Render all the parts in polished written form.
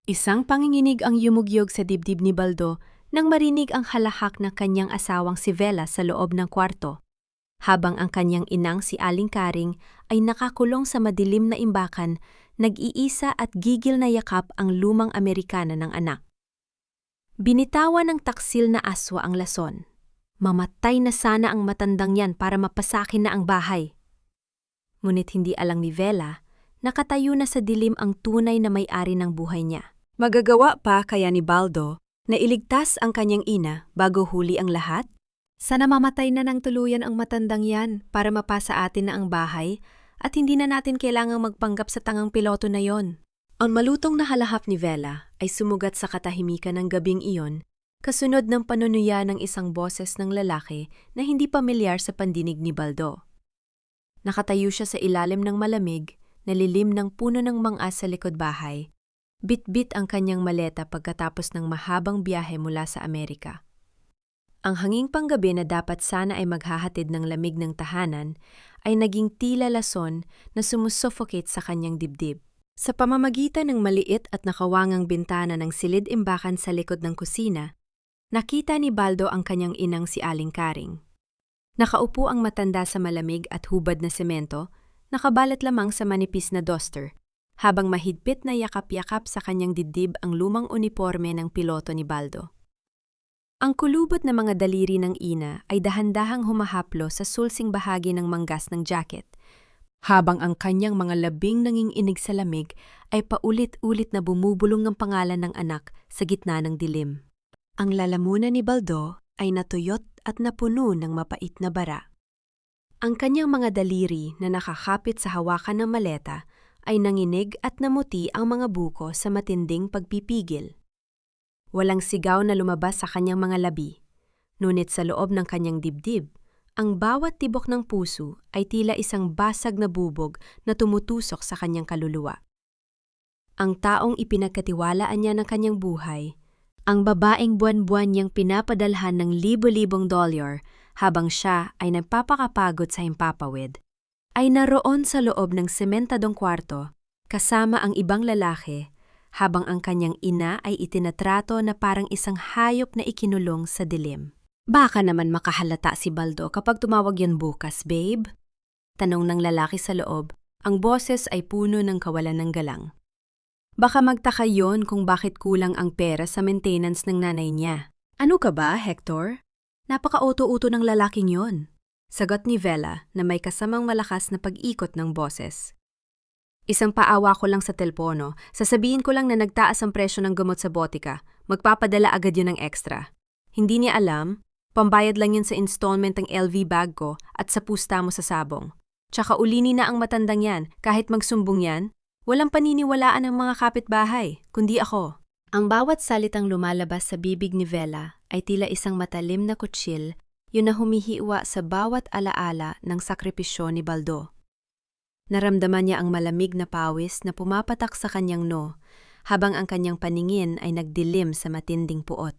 Isang panginginig ang yumugyog sa dibdib ni Baldo nang marinig ang halahak ng kanyang asawang si Vela sa loob ng kwarto, habang ang kanyang inang si Aling Karing ay nakakulong sa madilim na imbakan, nag-iisa at gigil na yakap ang lumang Amerikana ng anak. Binitawan ng taksil na aswa ang lason. Mamatay na sana ang matandang yan para mapasakin na ang bahay. Ngunit hindi alang ni Vela, nakatayo na sa dilim ang tunay na may-ari ng buhay niya. Magagawa pa kaya ni Baldo na iligtas ang kanyang ina bago huli ang lahat? Sana mamatay na ng tuluyan ang matandang yan para mapasa atin na ang bahay at hindi na natin kailangang magpanggap sa tangang piloto na yon. Ang malutong na halahap ni Vela ay sumugat sa katahimikan ng gabing iyon, kasunod ng panunuya ng isang boses ng lalaki na hindi pamilyar sa pandinig ni Baldo. Nakatayo siya sa ilalim ng malamig, nalilim ng puno ng manggas sa likod bahay. Bit-bit ang kanyang maleta pagkatapos ng mahabang biyahe mula sa Amerika. Ang hanging panggabi na dapat sana ay maghahatid ng lamig ng tahanan ay naging tila lason na sumusuffocate sa kanyang dibdib. Sa pamamagitan ng maliit at nakawangang bintana ng silid-imbakan sa likod ng kusina, nakita ni Baldo ang kanyang inang si Aling Karing. Nakaupo ang matanda sa malamig at hubad na semento, nakabalat lamang sa manipis na duster, habang mahigpit na yakap-yakap sa kanyang dibdib ang lumang uniporme ng piloto ni Baldo. Ang kulubot na mga daliri ng ina ay dahan-dahang humahaplo sa sulsing bahagi ng manggas ng jacket, habang ang kanyang mga labing nanginginig sa lamig ay paulit-ulit na bumubulong ng pangalan ng anak sa gitna ng dilim. Ang lalamunan ni Baldo ay natuyot at napuno ng mapait na bara. Ang kanyang mga daliri na nakakapit sa hawakan ng maleta ay nanginig at namuti ang mga buko sa matinding pagpipigil. Walang sigaw na lumabas sa kanyang mga labi, ngunit sa loob ng kanyang dibdib, ang bawat tibok ng puso ay tila isang basag na bubog na tumutusok sa kanyang kaluluwa. Ang taong ipinagkatiwalaan niya ng kanyang buhay, ang babaeng buwan-buwan niyang pinapadalhan ng libo-libong dolyar habang siya ay nagpapakapagod sa himpapawid, ay naroon sa loob ng sementadong kwarto kasama ang ibang lalaki habang ang kanyang ina ay itinatrato na parang isang hayop na ikinulong sa dilim. Baka naman makahalata si Baldo kapag tumawag yan bukas, babe? Tanong ng lalaki sa loob, ang boses ay puno ng kawalan ng galang. Baka magtaka yon kung bakit kulang ang pera sa maintenance ng nanay niya. Ano ka ba, Hector? Napaka-uto-uto ng lalaking yon. Sagot ni Vela na may kasamang malakas na pag-ikot ng boses. Isang paawa ko lang sa telpono, sasabihin ko lang na nagtaas ang presyo ng gamot sa botika, magpapadala agad yun ng extra. Hindi niya alam, pambayad lang yun sa installment ng LV bag ko at sa pusta mo sa sabong. Tsaka ulini na ang matandang yan, kahit magsumbong yan, walang paniniwalaan ng mga kapitbahay, kundi ako. Ang bawat salitang lumalabas sa bibig ni Vela ay tila isang matalim na kutsil, yun na humihiwa sa bawat alaala ng sakripisyo ni Baldo. Naramdaman niya ang malamig na pawis na pumapatak sa kanyang noo, habang ang kanyang paningin ay nagdilim sa matinding puot.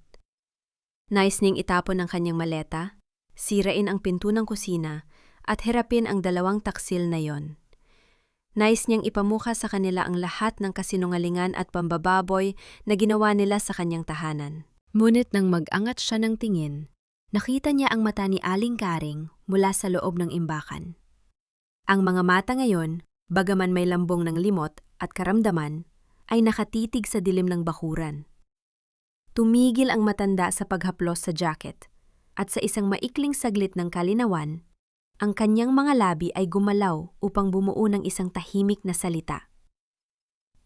Nais niyang itapon ang kanyang maleta, sirain ang pinto ng kusina, at hirapin ang dalawang taksil na yon. Nais niyang ipamukha sa kanila ang lahat ng kasinungalingan at pambababoy na ginawa nila sa kanyang tahanan. Ngunit nang mag-angat siya ng tingin, nakita niya ang mata ni Aling Karing mula sa loob ng imbakan. Ang mga mata ngayon, bagaman may lambong ng limot at karamdaman, ay nakatitig sa dilim ng bakuran. Tumigil ang matanda sa paghaplos sa jacket, at sa isang maikling saglit ng kalinawan, ang kanyang mga labi ay gumalaw upang bumuo ng isang tahimik na salita.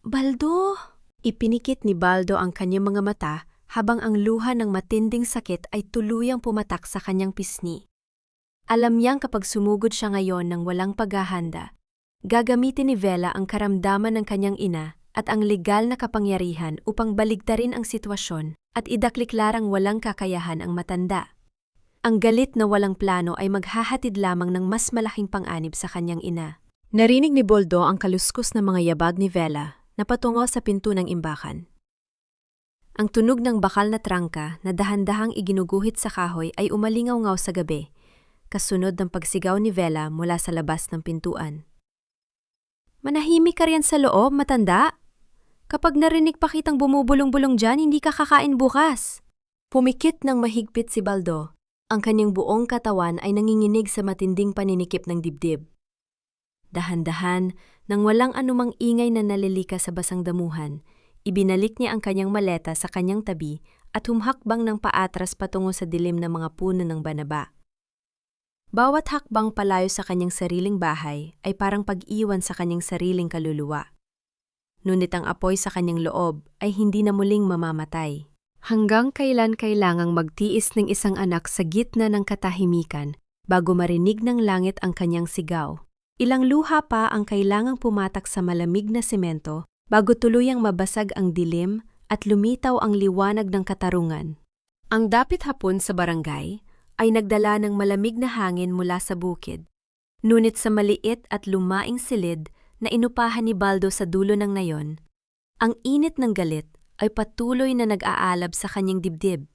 Baldo! Ipinikit ni Baldo ang kanyang mga mata habang ang luha ng matinding sakit ay tuluyang pumatak sa kanyang pisngi. Alam niyang kapag sumugod siya ngayon ng walang paghahanda, gagamitin ni Vela ang karamdaman ng kanyang ina at ang legal na kapangyarihan upang baligtarin ang sitwasyon at idakliklarang walang kakayahan ang matanda. Ang galit na walang plano ay maghahatid lamang ng mas malaking pang-anib sa kanyang ina. Narinig ni Baldo ang kaluskos na mga yabag ni Vela na patungo sa pinto ng imbakan. Ang tunog ng bakal na trangka na dahan-dahang iginuguhit sa kahoy ay umalingaw-ngaw sa gabi, kasunod ng pagsigaw ni Vela mula sa labas ng pintuan. Manahimik ka riyan sa loob, matanda! Kapag narinig pa kitang bumubulong-bulong dyan, hindi ka kakain bukas. Pumikit ng mahigpit si Baldo. Ang kanyang buong katawan ay nanginginig sa matinding paninikip ng dibdib. Dahan-dahan, nang walang anumang ingay na nalilika sa basang damuhan, ibinalik niya ang kanyang maleta sa kanyang tabi at humhakbang ng paatras patungo sa dilim ng mga puno ng banaba. Bawat hakbang palayo sa kanyang sariling bahay ay parang pag-iwan sa kanyang sariling kaluluwa. Ngunit ang apoy sa kanyang loob ay hindi na muling mamamatay. Hanggang kailan kailangang magtiis ng isang anak sa gitna ng katahimikan bago marinig ng langit ang kanyang sigaw. Ilang luha pa ang kailangang pumatak sa malamig na semento bago tuluyang mabasag ang dilim at lumitaw ang liwanag ng katarungan. Ang dapit hapon sa barangay ay nagdala ng malamig na hangin mula sa bukid. Ngunit sa maliit at lumaing silid na inupahan ni Baldo sa dulo ng nayon, ang init ng galit ay patuloy na nag-aalab sa kanyang dibdib.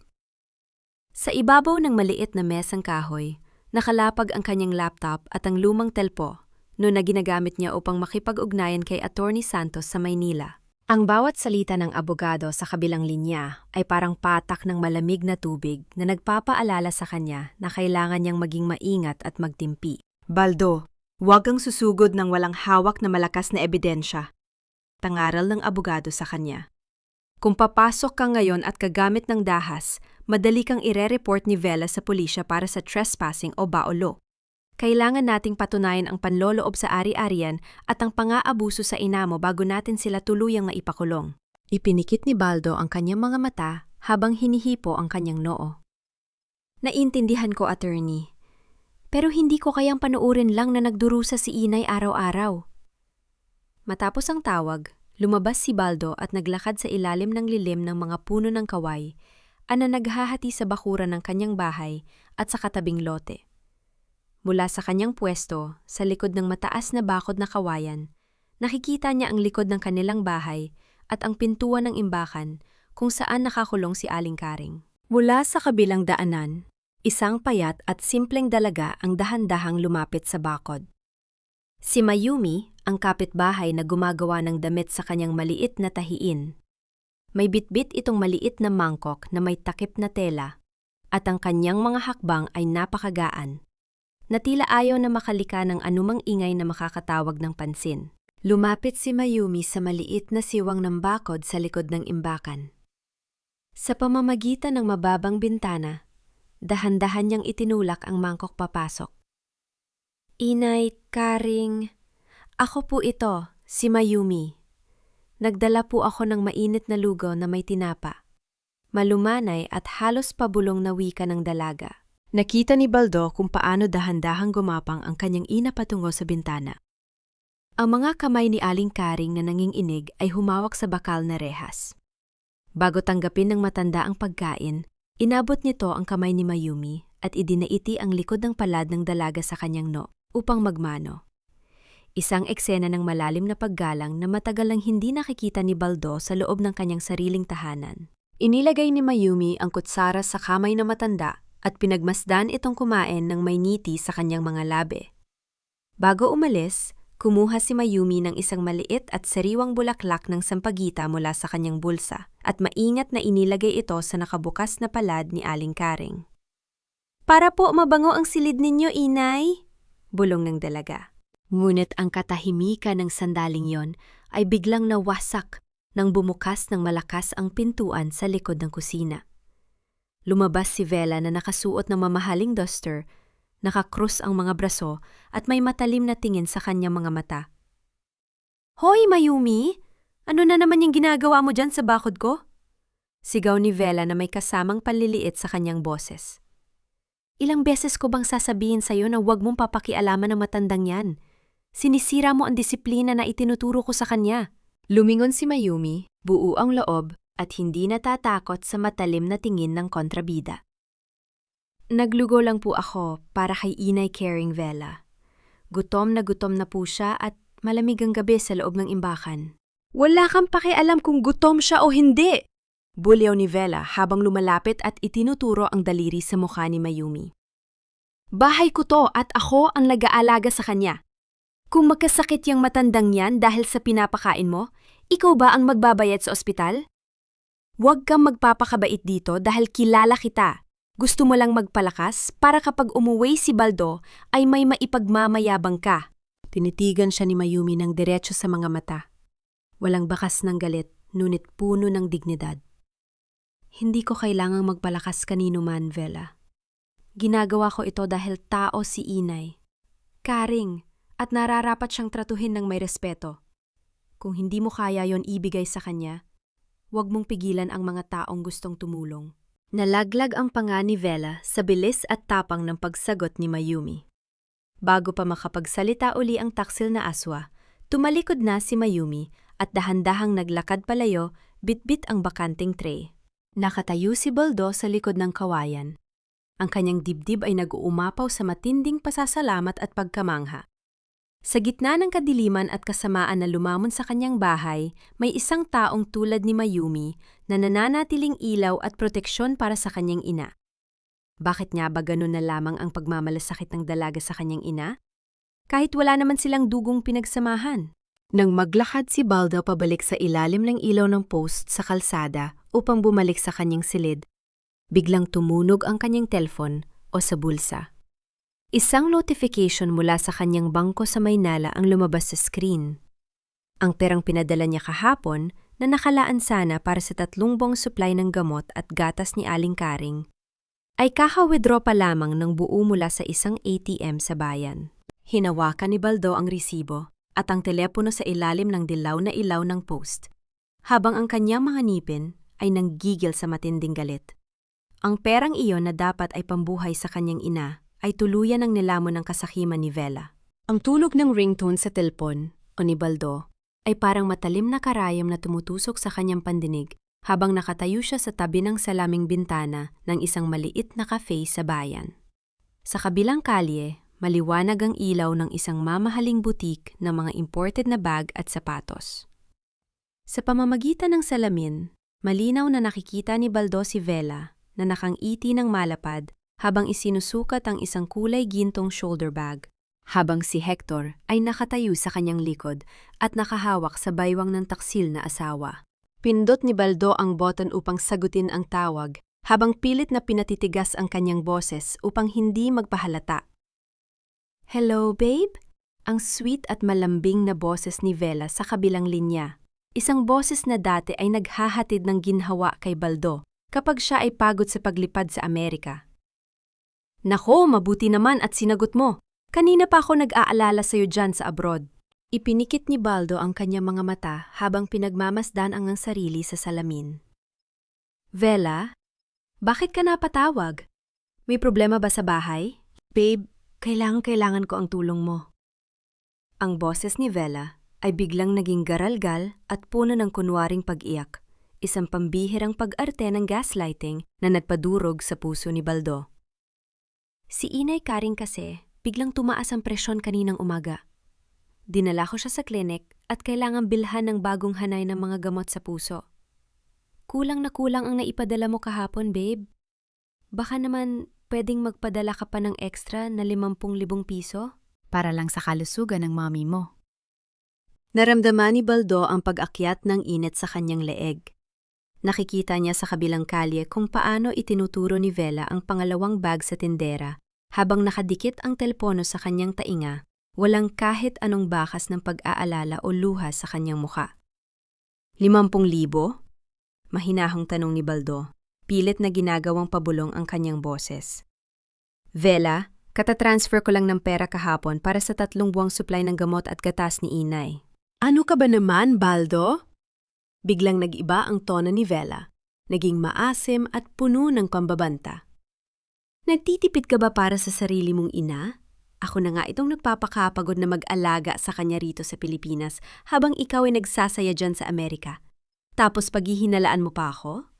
Sa ibabaw ng maliit na mesang kahoy, nakalapag ang kanyang laptop at ang lumang telpo na ginagamit niya upang makipag-ugnayan kay Attorney Santos sa Maynila. Ang bawat salita ng abogado sa kabilang linya ay parang patak ng malamig na tubig na nagpapaalala sa kanya na kailangan niyang maging maingat at magtimpi. Baldo, huwag kang susugod ng walang hawak na malakas na ebidensya. Tangaral ng abogado sa kanya. Kung papasok ka ngayon at kagamit ng dahas, madali kang ire-report ni Vela sa pulisya para sa trespassing o baolo. Kailangan nating patunayan ang panloloob sa ari-arian at ang pang-aabuso sa ina mo bago natin sila tuluyang maipakulong. Ipinikit ni Baldo ang kanyang mga mata habang hinihipo ang kanyang noo. Naintindihan ko, attorney. Pero hindi ko kayang panuurin lang na nagdurusa si inay araw-araw. Matapos ang tawag, lumabas si Baldo at naglakad sa ilalim ng lilim ng mga puno ng kaway na naghahati sa bakuran ng kanyang bahay at sa katabing lote. Mula sa kanyang pwesto, sa likod ng mataas na bakod na kawayan, nakikita niya ang likod ng kanilang bahay at ang pintuan ng imbakan kung saan nakakulong si Aling Karing. Mula sa kabilang daanan, isang payat at simpleng dalaga ang dahan-dahang lumapit sa bakod. Si Mayumi, ang kapitbahay na gumagawa ng damit sa kanyang maliit na tahiin. May bitbit itong maliit na mangkok na may takip na tela at ang kanyang mga hakbang ay napakagaan, na tila ayaw na makalika ng anumang ingay na makakatawag ng pansin. Lumapit si Mayumi sa maliit na siwang ng bakod sa likod ng imbakan. Sa pamamagitan ng mababang bintana, dahan-dahan niyang itinulak ang mangkok papasok. Inay, Karing, ako po ito, si Mayumi. Nagdala po ako ng mainit na lugaw na may tinapa. Malumanay at halos pabulong na wika ng dalaga. Nakita ni Baldo kung paano dahan-dahang gumapang ang kanyang ina patungo sa bintana. Ang mga kamay ni Aling Karing na nanginginig ay humawak sa bakal na rehas. Bago tanggapin ng matanda ang pagkain, inabot nito ang kamay ni Mayumi at idinaiti ang likod ng palad ng dalaga sa kanyang noo upang magmano. Isang eksena ng malalim na paggalang na matagal lang hindi nakikita ni Baldo sa loob ng kanyang sariling tahanan. Inilagay ni Mayumi ang kutsara sa kamay ng matanda at pinagmasdan itong kumain ng may ngiti sa kanyang mga labi. Bago umalis, kumuha si Mayumi ng isang maliit at sariwang bulaklak ng sampagita mula sa kanyang bulsa at maingat na inilagay ito sa nakabukas na palad ni Aling Karing. Para po mabango ang silid ninyo, inay, bulong ng dalaga. Ngunit ang katahimikan ng sandaling yon ay biglang nawasak nang bumukas ng malakas ang pintuan sa likod ng kusina. Lumabas si Vela na nakasuot ng mamahaling duster, nakakrus ang mga braso at may matalim na tingin sa kanyang mga mata. Hoy, Mayumi! Ano na naman yung ginagawa mo dyan sa bakod ko? Sigaw ni Vela na may kasamang panliliit sa kanyang boses. Ilang beses ko bang sasabihin sa'yo na huwag mong papakialaman ng matandang yan? Sinisira mo ang disiplina na itinuturo ko sa kanya. Lumingon si Mayumi, buo ang loob, at hindi natatakot sa matalim na tingin ng kontrabida. Naglugo lang po ako para kay Inay Karing Vela. Gutom na po siya at malamig ang gabi sa loob ng imbakan. Wala kang pakialam kung gutom siya o hindi! Bulyaw ni Vela habang lumalapit at itinuturo ang daliri sa mukha ni Mayumi. Bahay ko to at ako ang nag-aalaga sa kanya. Kung magkasakit yung matandang yan dahil sa pinapakain mo, Ikaw ba ang magbabayad sa ospital? Huwag kang magpapakabait dito dahil kilala kita. Gusto mo lang magpalakas para kapag umuwi si Baldo ay may maipagmamayabang ka. Tinitigan siya ni Mayumi ng diretso sa mga mata. Walang bakas ng galit, ngunit puno ng dignidad. Hindi ko kailangang magpalakas kanino man, Vela. Ginagawa ko ito dahil tao si Inay. Karing, at nararapat siyang tratuhin ng may respeto. Kung hindi mo kaya yon ibigay sa kanya, huwag mong pigilan ang mga taong gustong tumulong. Nalaglag ang panga ni Vela sa bilis at tapang ng pagsagot ni Mayumi. Bago pa makapagsalita uli ang taksil na aswa, tumalikod na si Mayumi at dahan-dahang naglakad palayo, bitbit ang bakanting tray. Nakatayo si Baldo sa likod ng kawayan. Ang kanyang dibdib ay nag-uumapaw sa matinding pasasalamat at pagkamangha. Sa gitna ng kadiliman at kasamaan na lumamon sa kanyang bahay, may isang taong tulad ni Mayumi na nananatiling ilaw at proteksyon para sa kanyang ina. Bakit nga ba ganun na lamang ang pagmamalasakit ng dalaga sa kanyang ina? Kahit wala naman silang dugong pinagsamahan. Nang maglakad si Baldo pabalik sa ilalim ng ilaw ng post sa kalsada upang bumalik sa kanyang silid, biglang tumunog ang kanyang telefon o sa bulsa. Isang notification mula sa kanyang bangko sa Maynala ang lumabas sa screen. Ang perang pinadala niya kahapon na nakalaan sana para sa 3 buwang supply ng gamot at gatas ni Aling Karing, ay kaka-withdraw pa lamang ng buo mula sa isang ATM sa bayan. Hinawakan ni Baldo ang resibo at ang telepono sa ilalim ng dilaw na ilaw ng post, habang ang kanyang mga ngipin ay nanggigil sa matinding galit. Ang perang iyon na dapat ay pambuhay sa kanyang ina ay tuluyan ng nilamon ng kasakiman ni Vela. Ang tulog ng ringtone sa telpon o ni Baldo ay parang matalim na karayom na tumutusok sa kanyang pandinig habang nakatayo siya sa tabi ng salaming bintana ng isang maliit na cafe sa bayan. Sa kabilang kalye, maliwanag ang ilaw ng isang mamahaling butik ng mga imported na bag at sapatos. Sa pamamagitan ng salamin, malinaw na nakikita ni Baldo si Vela na nakangiti ng malapad habang isinusukat ang isang kulay gintong shoulder bag, habang si Hector ay nakatayo sa kanyang likod at nakahawak sa baywang ng taksil na asawa. Pindot ni Baldo ang button upang sagutin ang tawag, habang pilit na pinatitigas ang kanyang boses upang hindi magpahalata. "Hello, babe?" Ang sweet at malambing na boses ni Vela sa kabilang linya. Isang boses na dati ay naghahatid ng ginhawa kay Baldo kapag siya ay pagod sa paglipad sa Amerika. "Nako, mabuti naman at sinagot mo. Kanina pa ako nag-aalala sa'yo dyan sa abroad." Ipinikit ni Baldo ang kanyang mga mata habang pinagmamasdan ang sarili sa salamin. "Vela, bakit ka napatawag? May problema ba sa bahay?" "Babe, kailangan ko ang tulong mo." Ang boses ni Vela ay biglang naging garalgal at puno ng kunwaring pag-iyak, isang pambihirang pag-arte ng gaslighting na nagpadurog sa puso ni Baldo. Si Inay Karing kasi biglang tumaas ang presyon kaninang umaga. Dinala ko siya sa klinik at kailangan bilhan ng bagong hanay ng mga gamot sa puso. Kulang na kulang ang naipadala mo kahapon, babe. Baka naman pwedeng magpadala ka pa ng extra na 50,000 piso? Para lang sa kalusugan ng mami mo. Naramdaman ni Baldo ang pag-akyat ng init sa kanyang leeg. Nakikita niya sa kabilang kalye kung paano itinuturo ni Vela ang pangalawang bag sa tindera habang nakadikit ang telepono sa kanyang tainga, walang kahit anong bakas ng pag-aalala o luha sa kanyang muka. 50,000? Mahinahong tanong ni Baldo, pilit na ginagawang pabulong ang kanyang boses. "Vela, katatransfer ko lang ng pera kahapon para sa 3 buwang supply ng gamot at gatas ni Inay." "Ano ka ba naman, Baldo?" Biglang nag-iba ang tono ni Vela, naging maasim at puno ng pambabanta. "Nagtitipid ka ba para sa sarili mong ina? Ako na nga itong nagpapakapagod na mag-alaga sa kanya rito sa Pilipinas habang ikaw ay nagsasaya dyan sa Amerika. Tapos paghihinalaan mo pa ako?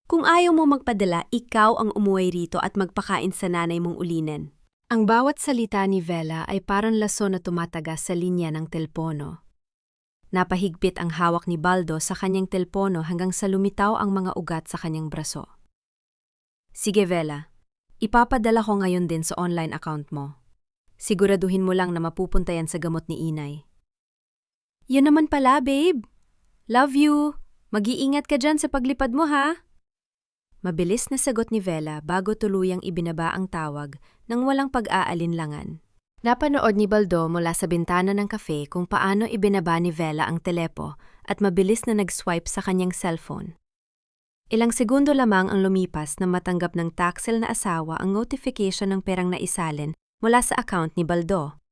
Kung ayaw mo magpadala, ikaw ang umuwi rito at magpakain sa nanay mong ulinen." Ang bawat salita ni Vela ay parang laso na tumatagas sa linya ng telpono. Napahigpit ang hawak ni Baldo sa kanyang telpono hanggang sa lumitaw ang mga ugat sa kanyang braso. "Sige, Vela. Ipapadala ko ngayon din sa online account mo. Siguraduhin mo lang na mapupunta yan sa gamot ni Inay." "Yun naman pala, babe. Love you! Mag-iingat ka dyan sa paglipad mo ha! Mabilis na sagot ni Vela bago tuluyang ibinaba ang tawag nang walang pag-aalinlangan. Napanood ni Baldo mula sa bintana ng kafe kung paano ibinaba ni Vela ang telepo at mabilis na nag-swipe sa kanyang cellphone. Ilang segundo lamang ang lumipas na matanggap ng taksil na asawa ang notification ng perang naisalin mula sa account ni Baldo.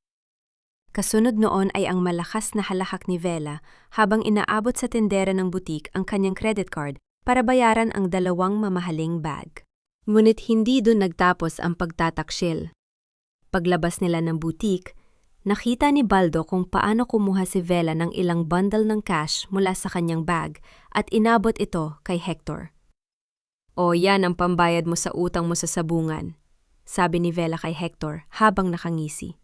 Kasunod noon ay ang malakas na halahak ni Vela habang inaabot sa tindera ng butik ang kanyang credit card para bayaran ang 2 mamahaling bag. Ngunit hindi doon nagtapos ang pagtataksil. Paglabas nila ng butik, nakita ni Baldo kung paano kumuha si Vela ng ilang bundle ng cash mula sa kanyang bag at inabot ito kay Hector. "O yan ang pambayad mo sa utang mo sa sabungan," sabi ni Vela kay Hector habang nakangisi.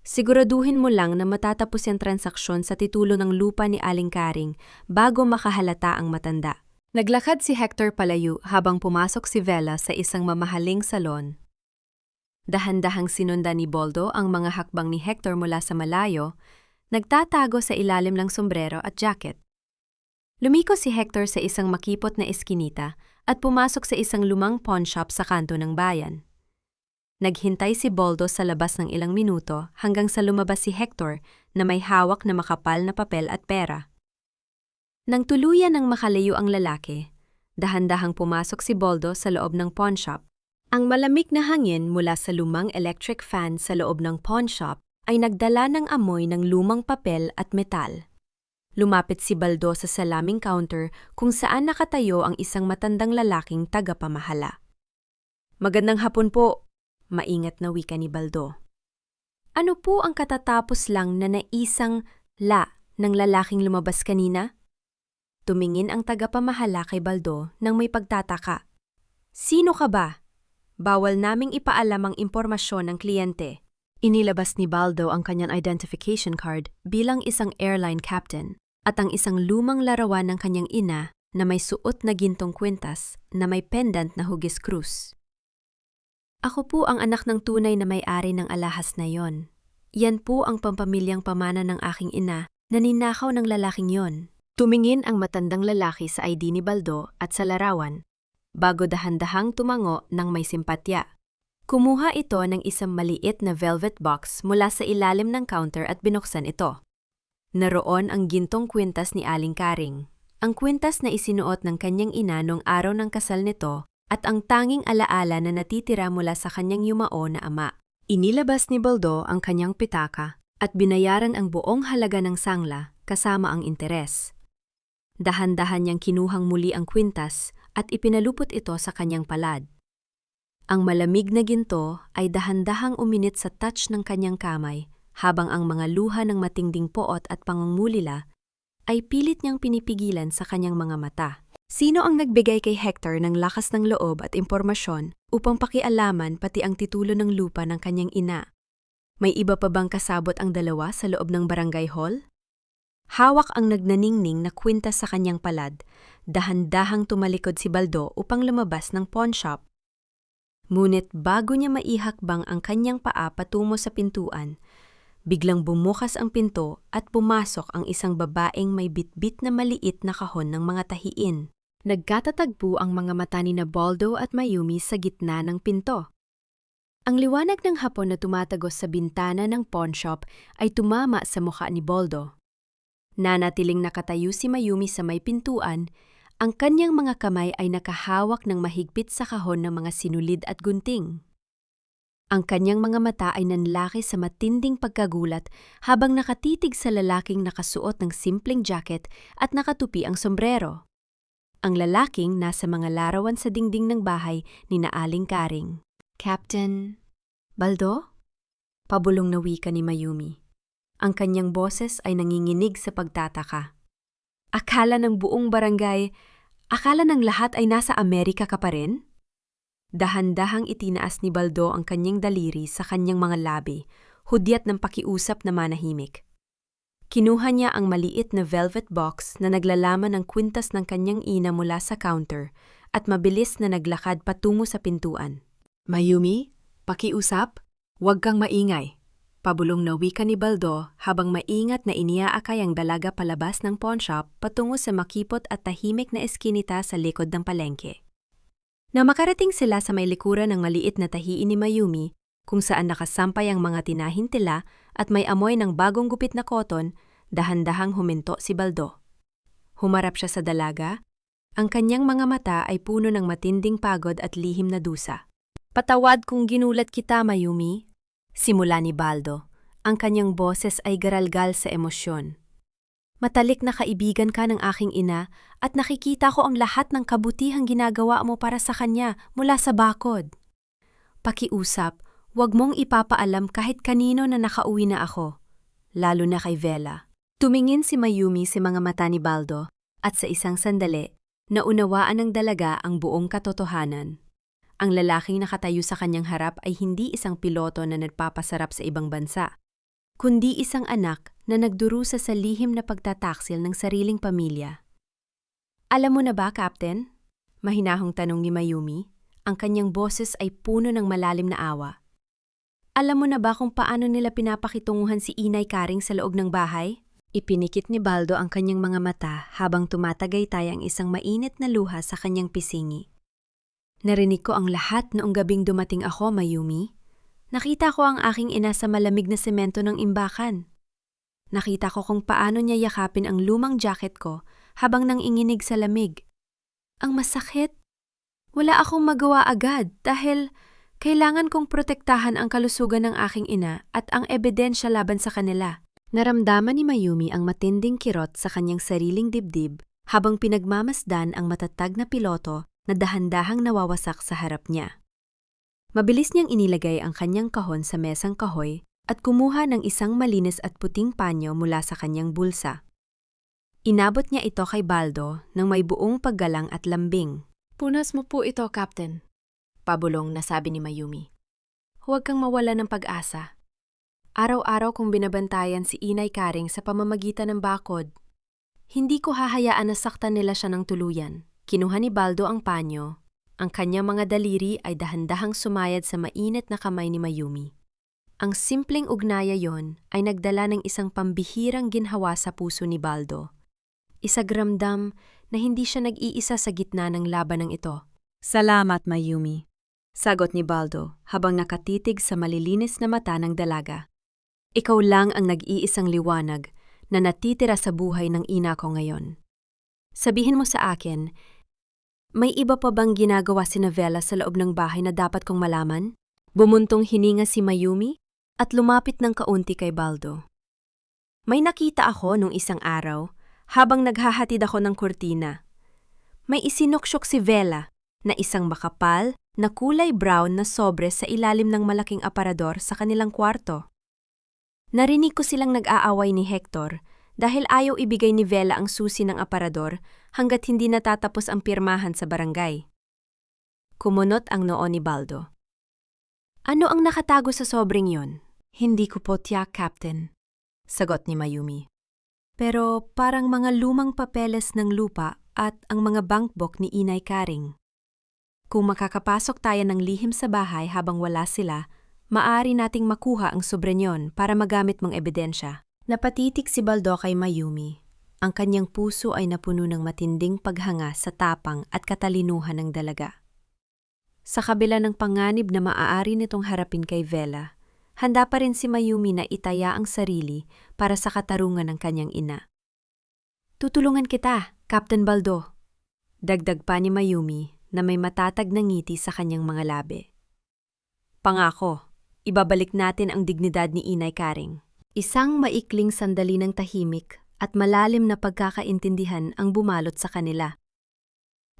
"Siguraduhin mo lang na matatapos yung transaksyon sa titulo ng lupa ni Aling Karing bago makahalata ang matanda." Naglakad si Hector palayo habang pumasok si Vela sa isang mamahaling salon. Dahan-dahang sinundan ni Baldo ang mga hakbang ni Hector mula sa malayo, nagtatago sa ilalim ng sombrero at jacket. Lumiko si Hector sa isang makipot na eskinita at pumasok sa isang lumang pawn shop sa kanto ng bayan. Naghintay si Baldo sa labas ng ilang minuto hanggang sa lumabas si Hector na may hawak na makapal na papel at pera. Nang tuluyan ng makalayo ang lalaki, dahan-dahang pumasok si Baldo sa loob ng pawn shop. Ang malamig na hangin mula sa lumang electric fan sa loob ng pawn shop ay nagdala ng amoy ng lumang papel at metal. Lumapit si Baldo sa salaming counter kung saan nakatayo ang isang matandang lalaking tagapamahala. "Magandang hapon po," maingat na wika ni Baldo. "Ano po ang katatapos lang na naisang la ng lalaking lumabas kanina?" Tumingin ang tagapamahala kay Baldo nang may pagtataka. "Sino ka ba? Bawal naming ipaalam ang impormasyon ng kliyente." Inilabas ni Baldo ang kanyang identification card bilang isang airline captain at ang isang lumang larawan ng kanyang ina na may suot na gintong kwintas na may pendant na hugis krus. "Ako po ang anak ng tunay na may-ari ng alahas na yon. Yan po ang pampamilyang pamana ng aking ina na ninakaw ng lalaking yon." Tumingin ang matandang lalaki sa ID ni Baldo at sa larawan, bago dahan-dahang tumango ng may simpatya. Kumuha ito ng isang maliit na velvet box mula sa ilalim ng counter at binuksan ito. Naroon ang gintong kwintas ni Aling Karing, ang kwintas na isinuot ng kanyang ina noong araw ng kasal nito at ang tanging alaala na natitira mula sa kanyang yumao na ama. Inilabas ni Baldo ang kanyang pitaka at binayaran ang buong halaga ng sangla kasama ang interes. Dahan-dahan niyang kinuhang muli ang kwintas at ipinalupot ito sa kanyang palad. Ang malamig na ginto ay dahan-dahang uminit sa touch ng kanyang kamay habang ang mga luha ng matinding poot at pangungulila ay pilit niyang pinipigilan sa kanyang mga mata. Sino ang nagbigay kay Hector ng lakas ng loob at impormasyon upang pakialaman pati ang titulo ng lupa ng kanyang ina? May iba pa bang kasabot ang dalawa sa loob ng barangay hall? Hawak ang nagnaningning na kwintas sa kanyang palad, dahan-dahang tumalikod si Baldo upang lumabas ng pawn shop. Ngunit bago niya maihakbang ang kanyang paa patungo sa pintuan, biglang bumukas ang pinto at pumasok ang isang babaeng may bitbit na maliit na kahon ng mga tahiin. Nagkatatagpo ang mga mata ni Baldo at Mayumi sa gitna ng pinto. Ang liwanag ng hapon na tumatagos sa bintana ng pawn shop ay tumama sa mukha ni Baldo. Nanatiling nakatayo si Mayumi sa may pintuan, ang kanyang mga kamay ay nakahawak ng mahigpit sa kahon ng mga sinulid at gunting. Ang kanyang mga mata ay nanlaki sa matinding pagkagulat habang nakatitig sa lalaking nakasuot ng simpleng jacket at nakatupi ang sombrero. Ang lalaking nasa mga larawan sa dingding ng bahay ni Aling Karing. "Captain Baldo?" Pabulong na wika ni Mayumi. Ang kanyang boses ay nanginginig sa pagtataka. Akala ng buong barangay, akala ng lahat ay nasa Amerika ka pa rin? Dahan-dahang itinaas ni Baldo ang kanyang daliri sa kanyang mga labi, hudyat ng pakiusap na manahimik. Kinuha niya ang maliit na velvet box na naglalaman ng kwintas ng kanyang ina mula sa counter at mabilis na naglakad patungo sa pintuan. "Mayumi, pakiusap, huwag kang maingay," Pabulong na wika ni Baldo habang maingat na iniaakay ang dalaga palabas ng pawnshop patungo sa makipot at tahimik na eskinita sa likod ng palengke. Na makarating sila sa may likuran ng maliit na tahiin ni Mayumi, kung saan nakasampay ang mga tinahin tila at may amoy ng bagong gupit na koton, dahan-dahang huminto si Baldo. Humarap siya sa dalaga. Ang kanyang mga mata ay puno ng matinding pagod at lihim na dusa. "Patawad kung ginulat kita, Mayumi," simula ni Baldo. Ang kanyang boses ay garalgal sa emosyon. "Matalik na kaibigan ka ng aking ina at nakikita ko ang lahat ng kabutihang ginagawa mo para sa kanya mula sa bakod. Pakiusap, huwag mong ipapaalam kahit kanino na nakauwi na ako, lalo na kay Vela." Tumingin si Mayumi sa mga mata ni Baldo at sa isang sandali, naunawaan ng dalaga ang buong katotohanan. Ang lalaking nakatayo sa kanyang harap ay hindi isang piloto na nagpapasarap sa ibang bansa, kundi isang anak na nagdurusa sa lihim na pagtataksil ng sariling pamilya. "Alam mo na ba, Captain?" Mahinahong tanong ni Mayumi. Ang kanyang boses ay puno ng malalim na awa. "Alam mo na ba kung paano nila pinapakitunguhan si Inay Karing sa loob ng bahay?" Ipinikit ni Baldo ang kanyang mga mata habang tumatagaytay ang isang mainit na luha sa kanyang pisingi. "Narinig ko ang lahat noong gabing dumating ako, Mayumi. Nakita ko ang aking ina sa malamig na semento ng imbakan. Nakita ko kung paano niya yakapin ang lumang jacket ko habang nanginginig sa lamig. Ang masakit. Wala akong magawa agad dahil kailangan kong protektahan ang kalusugan ng aking ina at ang ebidensya laban sa kanila." Naramdaman ni Mayumi ang matinding kirot sa kanyang sariling dibdib habang pinagmamasdan ang matatag na piloto na dahan-dahang nawawasak sa harap niya. Mabilis niyang inilagay ang kanyang kahon sa mesang kahoy at kumuha ng isang malinis at puting panyo mula sa kanyang bulsa. Inabot niya ito kay Baldo ng may buong paggalang at lambing. "Punas mo po ito, Captain," pabulong na sabi ni Mayumi. "Huwag kang mawala ng pag-asa. Araw-araw kong binabantayan si Inay Karing sa pamamagitan ng bakod. Hindi ko hahayaan na saktan nila siya ng tuluyan." Kinuha ni Baldo ang panyo. Ang kanyang mga daliri ay dahan-dahang sumayad sa mainit na kamay ni Mayumi. Ang simpleng ugnaya yon ay nagdala ng isang pambihirang ginhawa sa puso ni Baldo. Isagramdam na hindi siya nag-iisa sa gitna ng labanang ito. "Salamat, Mayumi," sagot ni Baldo habang nakatitig sa malilinis na mata ng dalaga. "Ikaw lang ang nag-iisang liwanag na natitira sa buhay ng ina ko ngayon. Sabihin mo sa akin, may iba pa bang ginagawa si Vela sa loob ng bahay na dapat kong malaman?" Bumuntong hininga si Mayumi at lumapit ng kaunti kay Baldo. "May nakita ako nung isang araw habang naghahatid ako ng kurtina. May isinuksok si Vela na isang makapal na kulay brown na sobre sa ilalim ng malaking aparador sa kanilang kwarto. Narinig ko silang nag-aaway ni Hector dahil ayaw ibigay ni Vela ang susi ng aparador hanggat hindi natatapos ang pirmahan sa barangay." Kumunot ang noo ni Baldo. "Ano ang nakatago sa sobreng yon?" "Hindi ko po tiyak, Captain," sagot ni Mayumi. "Pero parang mga lumang papeles ng lupa at ang mga bankbook ni Inay Karing. Kung makakapasok tayo ng lihim sa bahay habang wala sila, maaari nating makuha ang sobrenyon para magamit mong ebidensya." Napatitik si Baldo kay Mayumi. Ang kanyang puso ay napuno ng matinding paghanga sa tapang at katalinuhan ng dalaga. Sa kabila ng panganib na maaari nitong harapin kay Vela, handa pa rin si Mayumi na itaya ang sarili para sa katarungan ng kanyang ina. "Tutulungan kita, Captain Baldo," dagdag pa ni Mayumi na may matatag na ngiti sa kanyang mga labi. "Pangako, ibabalik natin ang dignidad ni Inay Karing." Isang maikling sandali ng tahimik at malalim na pagkakaintindihan ang bumalot sa kanila.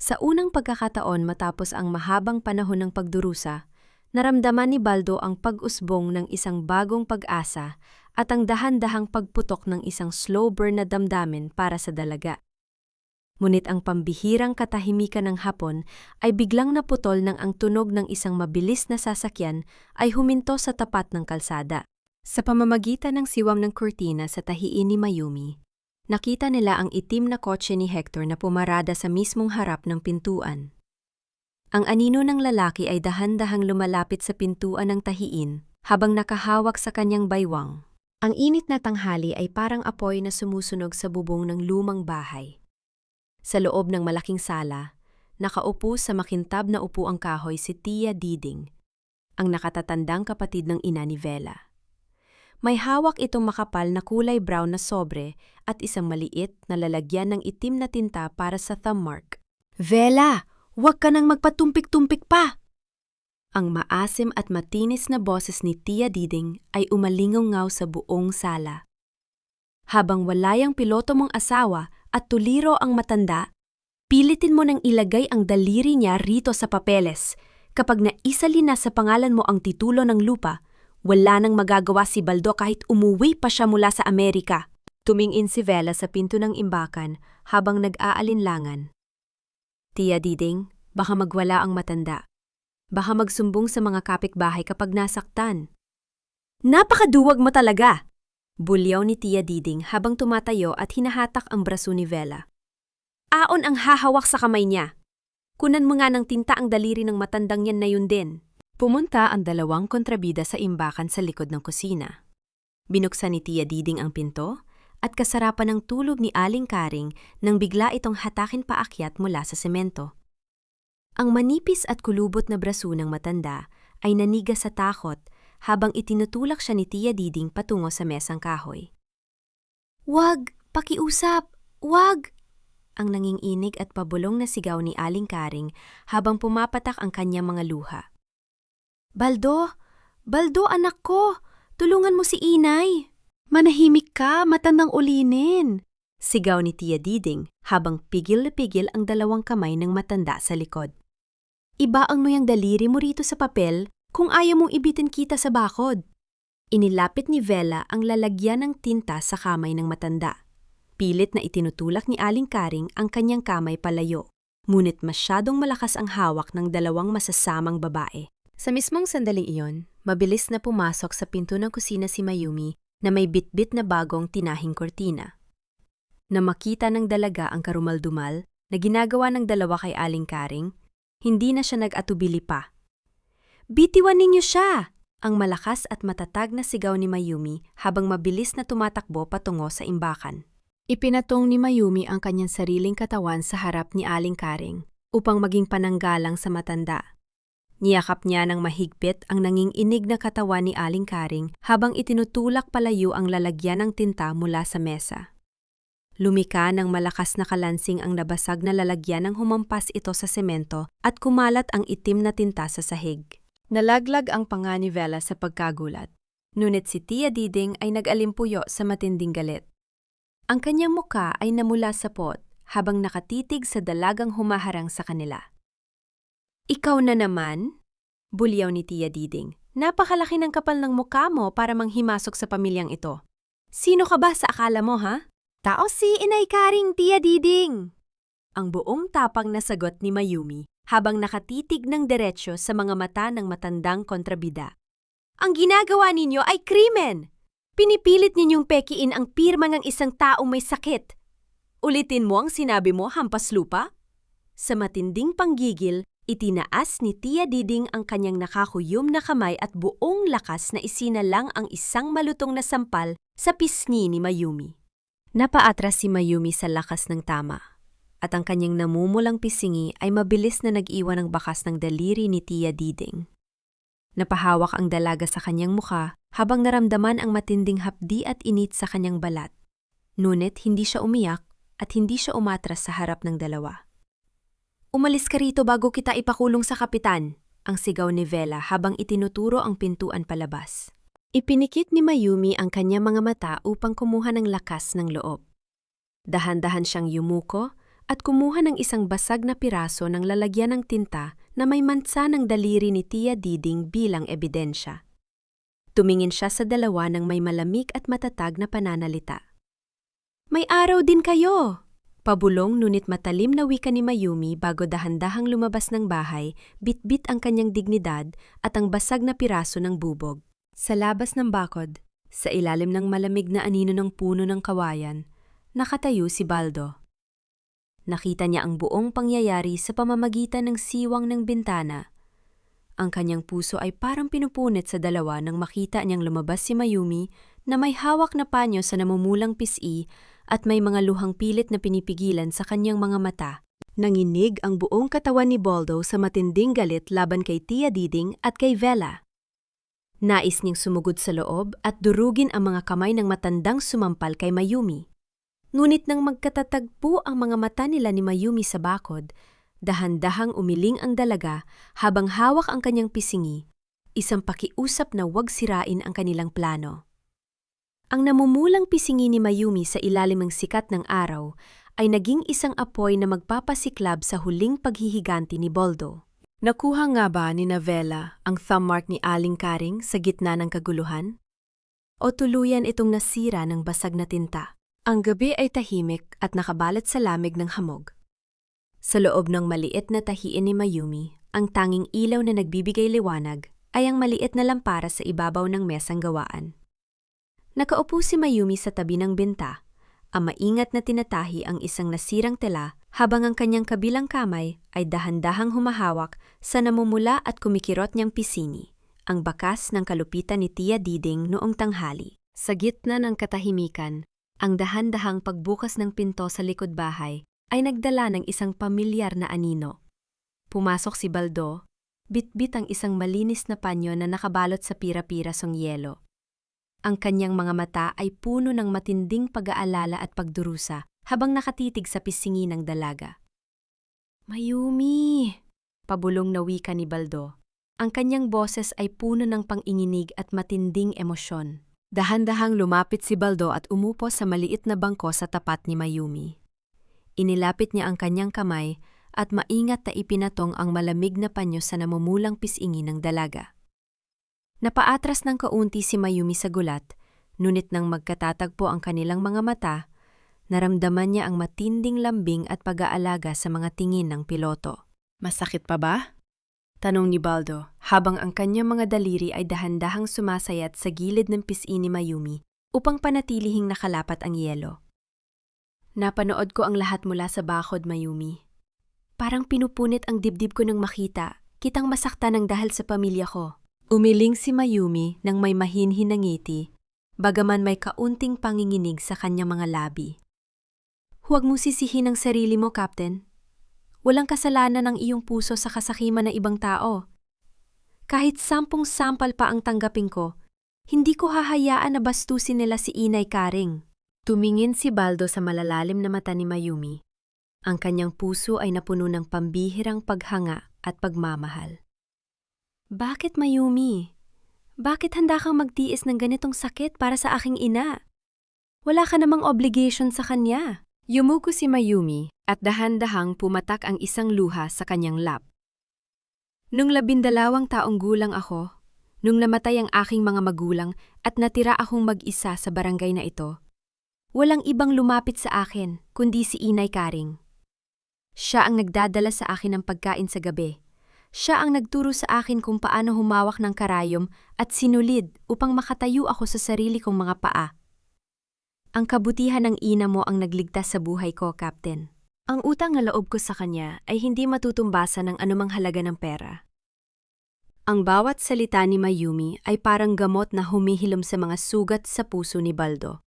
Sa unang pagkakataon matapos ang mahabang panahon ng pagdurusa, naramdaman ni Baldo ang pag-usbong ng isang bagong pag-asa at ang dahan-dahang pagputok ng isang slow burn na damdamin para sa dalaga. Ngunit ang pambihirang katahimikan ng hapon ay biglang naputol nang ang tunog ng isang mabilis na sasakyan ay huminto sa tapat ng kalsada. Sa pamamagitan ng siwam ng kurtina sa tahiin ni Mayumi, nakita nila ang itim na kotse ni Hector na pumarada sa mismong harap ng pintuan. Ang anino ng lalaki ay dahan-dahang lumalapit sa pintuan ng tahiin habang nakahawak sa kanyang baywang. Ang init na tanghali ay parang apoy na sumusunog sa bubong ng lumang bahay. Sa loob ng malaking sala, nakaupo sa makintab na upuang kahoy si Tia Diding, ang nakatatandang kapatid ng ina ni Vela. May hawak itong makapal na kulay brown na sobre at isang maliit na lalagyan ng itim na tinta para sa thumb mark. "Vela, huwag ka nang magpatumpik-tumpik pa!" Ang maasim at matinis na boses ni Tia Diding ay umalingaw sa buong sala. Habang walayang piloto mong asawa at tuliro ang matanda, pilitin mo nang ilagay ang daliri niya rito sa papeles. Kapag naisalin na sa pangalan mo ang titulo ng lupa, wala nang magagawa si Baldo kahit umuwi pa siya mula sa Amerika. Tumingin si Vela sa pinto ng imbakan habang nag-aalinlangan. "Tia Diding, baka magwala ang matanda. Baka magsumbong sa mga kapitbahay kapag nasaktan." "Napakaduwag mo talaga!" Bulyaw ni Tia Diding habang tumatayo at hinahatak ang braso ni Vela. "Aon ang hahawak sa kamay niya. Kunan mo nga ng tinta ang daliri ng matandang yan na yun din." Pumunta ang dalawang kontrabida sa imbakan sa likod ng kusina. Binuksan ni Tia Diding ang pinto at kasarapan ng tulog ni Aling Karing nang bigla itong hatakin paakyat mula sa semento. Ang manipis at kulubot na braso ng matanda ay naniga sa takot habang itinutulak siya ni Tia Diding patungo sa mesang kahoy. "Wag! Pakiusap! Wag!" Ang nanginginig at pabulong na sigaw ni Aling Karing habang pumapatak ang kanyang mga luha. "Baldo! Baldo, anak ko! Tulungan mo si inay! Manahimik ka, matandang ulinin!" Sigaw ni Tia Diding habang pigil na pigil ang dalawang kamay ng matanda sa likod. "Ibaang mo yung daliri mo rito sa papel kung ayaw mong ibitin kita sa bakod." Inilapit ni Vela ang lalagyan ng tinta sa kamay ng matanda. Pilit na itinutulak ni Aling Karing ang kanyang kamay palayo, ngunit masyadong malakas ang hawak ng dalawang masasamang babae. Sa mismong sandaling iyon, mabilis na pumasok sa pinto ng kusina si Mayumi na may bitbit na bagong tinahing kortina. Na makita ng dalaga ang karumaldumal na ginagawa ng dalawa kay Aling Karing, hindi na siya nag-atubili pa. "Bitiwan ninyo siya!" Ang malakas at matatag na sigaw ni Mayumi habang mabilis na tumatakbo patungo sa imbakan. Ipinatong ni Mayumi ang kanyang sariling katawan sa harap ni Aling Karing upang maging pananggalang sa matanda. Niyakap niya ng mahigpit ang nanginginig na katawan ni Aling Karing habang itinutulak palayo ang lalagyan ng tinta mula sa mesa. Lumika ng malakas na kalansing ang nabasag na lalagyan nang humampas ito sa semento at kumalat ang itim na tinta sa sahig. Nalaglag ang panga ni Vela sa pagkagulat, ngunit si Tia Diding ay nag-alimpuyo sa matinding galit. Ang kanyang muka ay namula sa pot habang nakatitig sa dalagang humaharang sa kanila. "Ikaw na naman?" Bulyaw ni Tia Diding. "Napakalaki ng kapal ng mukha mo para manghimasok sa pamilyang ito. Sino ka ba sa akala mo, ha?" "Tao si Inay Karing, Tia Diding!" Ang buong tapang na sagot ni Mayumi habang nakatitig ng diretsyo sa mga mata ng matandang kontrabida. "Ang ginagawa ninyo ay krimen! Pinipilit ninyong pekiin ang pirma ng isang taong may sakit. Ulitin mo ang sinabi mo, hampas lupa?" Sa matinding panggigil, itinaas ni Tia Diding ang kanyang nakakuyom na kamay at buong lakas na isinalang ang isang malutong na sampal sa pisngi ni Mayumi. Napaatras si Mayumi sa lakas ng tama, at ang kanyang namumulang pisingi ay mabilis na nag-iwan ng bakas ng daliri ni Tia Diding. Napahawak ang dalaga sa kanyang mukha habang naramdaman ang matinding hapdi at init sa kanyang balat. Ngunit hindi siya umiyak at hindi siya umatras sa harap ng dalawa. "Umalis ka rito bago kita ipakulong sa kapitan," ang sigaw ni Vela habang itinuturo ang pintuan palabas. Ipinikit ni Mayumi ang kanyang mga mata upang kumuha ng lakas ng loob. Dahan-dahan siyang yumuko at kumuha ng isang basag na piraso ng lalagyan ng tinta na may mansa ng daliri ni Tia Diding bilang ebidensya. Tumingin siya sa dalawa ng may malamig at matatag na pananalita. "May araw din kayo!" Pabulong ngunit matalim na wika ni Mayumi bago dahan-dahang lumabas ng bahay, bitbit ang kanyang dignidad at ang basag na piraso ng bubog. Sa labas ng bakod, sa ilalim ng malamig na anino ng puno ng kawayan, nakatayo si Baldo. Nakita niya ang buong pangyayari sa pamamagitan ng siwang ng bintana. Ang kanyang puso ay parang pinupunit sa dalawa nang makita niyang lumabas si Mayumi na may hawak na panyo sa namumulang pis'i at may mga luhang pilit na pinipigilan sa kanyang mga mata. Nanginig ang buong katawan ni Baldo sa matinding galit laban kay Tia Diding at kay Vela. Nais niyang sumugod sa loob at durugin ang mga kamay ng matandang sumampal kay Mayumi. Ngunit nang magkatatagpo ang mga mata nila ni Mayumi sa bakod, dahan-dahang umiling ang dalaga habang hawak ang kanyang pisingi, isang pakiusap na huwag sirain ang kanilang plano. Ang namumulang pisingi ni Mayumi sa ilalim ng sikat ng araw ay naging isang apoy na magpapasiklab sa huling paghihiganti ni Baldo. Nakuha nga ba ni Vela ang thumb mark ni Aling Karing sa gitna ng kaguluhan? O tuluyan itong nasira ng basag na tinta? Ang gabi ay tahimik at nakabalat sa lamig ng hamog. Sa loob ng maliit na tahiin ni Mayumi, ang tanging ilaw na nagbibigay liwanag ay ang maliit na lampara sa ibabaw ng mesang gawaan. Nakaupo si Mayumi sa tabi ng binta, ang maingat na tinatahi ang isang nasirang tela habang ang kanyang kabilang kamay ay dahan-dahang humahawak sa namumula at kumikirot niyang pisini, ang bakas ng kalupitan ni Tia Diding noong tanghali. Sa gitna ng katahimikan, ang dahan-dahang pagbukas ng pinto sa likod bahay ay nagdala ng isang pamilyar na anino. Pumasok si Baldo, bitbit ang isang malinis na panyo na nakabalot sa pira-pirasong yelo. Ang kanyang mga mata ay puno ng matinding pag-aalala at pagdurusa habang nakatitig sa pisingi ng dalaga. Mayumi! Pabulong na wika ni Baldo. Ang kanyang boses ay puno ng panginginig at matinding emosyon. Dahan-dahang lumapit si Baldo at umupo sa maliit na bangko sa tapat ni Mayumi. Inilapit niya ang kanyang kamay at maingat na ipinatong ang malamig na panyo sa namumulang pisingi ng dalaga. Napaatras ng kaunti si Mayumi sa gulat, ngunit nang magkatatagpo ang kanilang mga mata, naramdaman niya ang matinding lambing at pag-aalaga sa mga tingin ng piloto. Masakit pa ba? Tanong ni Baldo, habang ang kanyang mga daliri ay dahan-dahang sumasayat sa gilid ng pisngi ni Mayumi upang panatilihing nakalapat ang yelo. Napanood ko ang lahat mula sa bakod, Mayumi. Parang pinupunit ang dibdib ko nang makita, kitang masaktan ng dahil sa pamilya ko. Umiling si Mayumi nang may mahinhin na ngiti, bagaman may kaunting panginginig sa kanyang mga labi. Huwag mo sisihin ang sarili mo, Captain. Walang kasalanan ang iyong puso sa kasakiman ng ibang tao. Kahit 10 sampal pa ang tanggapin ko, hindi ko hahayaan na bastusin nila si Inay Karing. Tumingin si Baldo sa malalalim na mata ni Mayumi. Ang kanyang puso ay napuno ng pambihirang paghanga at pagmamahal. Bakit, Mayumi? Bakit handa kang magtiis ng ganitong sakit para sa aking ina? Wala ka namang obligation sa kanya. Yumuko si Mayumi at dahan-dahang pumatak ang isang luha sa kanyang lap. Nung 12 taong gulang ako, nung namatay ang aking mga magulang at natira akong mag-isa sa barangay na ito, walang ibang lumapit sa akin kundi si Inay Karing. Siya ang nagdadala sa akin ng pagkain sa gabi. Siya ang nagturo sa akin kung paano humawak ng karayom at sinulid upang makatayo ako sa sarili kong mga paa. Ang kabutihan ng ina mo ang nagligtas sa buhay ko, Captain. Ang utang na loob ko sa kanya ay hindi matutumbasan ng anumang halaga ng pera. Ang bawat salita ni Mayumi ay parang gamot na humihilom sa mga sugat sa puso ni Baldo.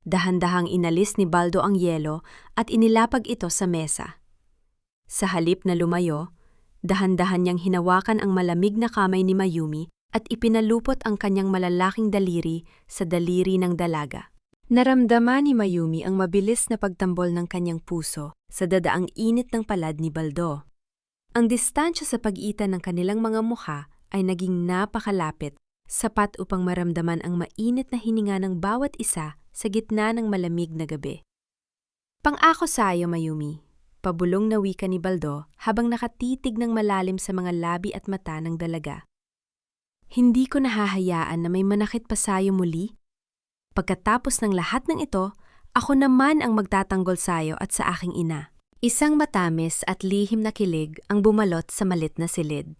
Dahan-dahang inalis ni Baldo ang yelo at inilapag ito sa mesa. Sa halip na lumayo, dahan-dahan niyang hinawakan ang malamig na kamay ni Mayumi at ipinalupot ang kanyang malalaking daliri sa daliri ng dalaga. Naramdaman ni Mayumi ang mabilis na pagtambol ng kanyang puso sa dadaang init ng palad ni Baldo. Ang distansya sa pagitan ng kanilang mga mukha ay naging napakalapit, sapat upang maramdaman ang mainit na hininga ng bawat isa sa gitna ng malamig na gabi. Pang-ako sa'yo, Mayumi, pabulong na wika ni Baldo habang nakatitig ng malalim sa mga labi at mata ng dalaga. Hindi ko nahahayaan na may manakit pa sa'yo muli. Pagkatapos ng lahat ng ito, ako naman ang magtatanggol sa'yo at sa aking ina. Isang matamis at lihim na kilig ang bumalot sa malit na silid.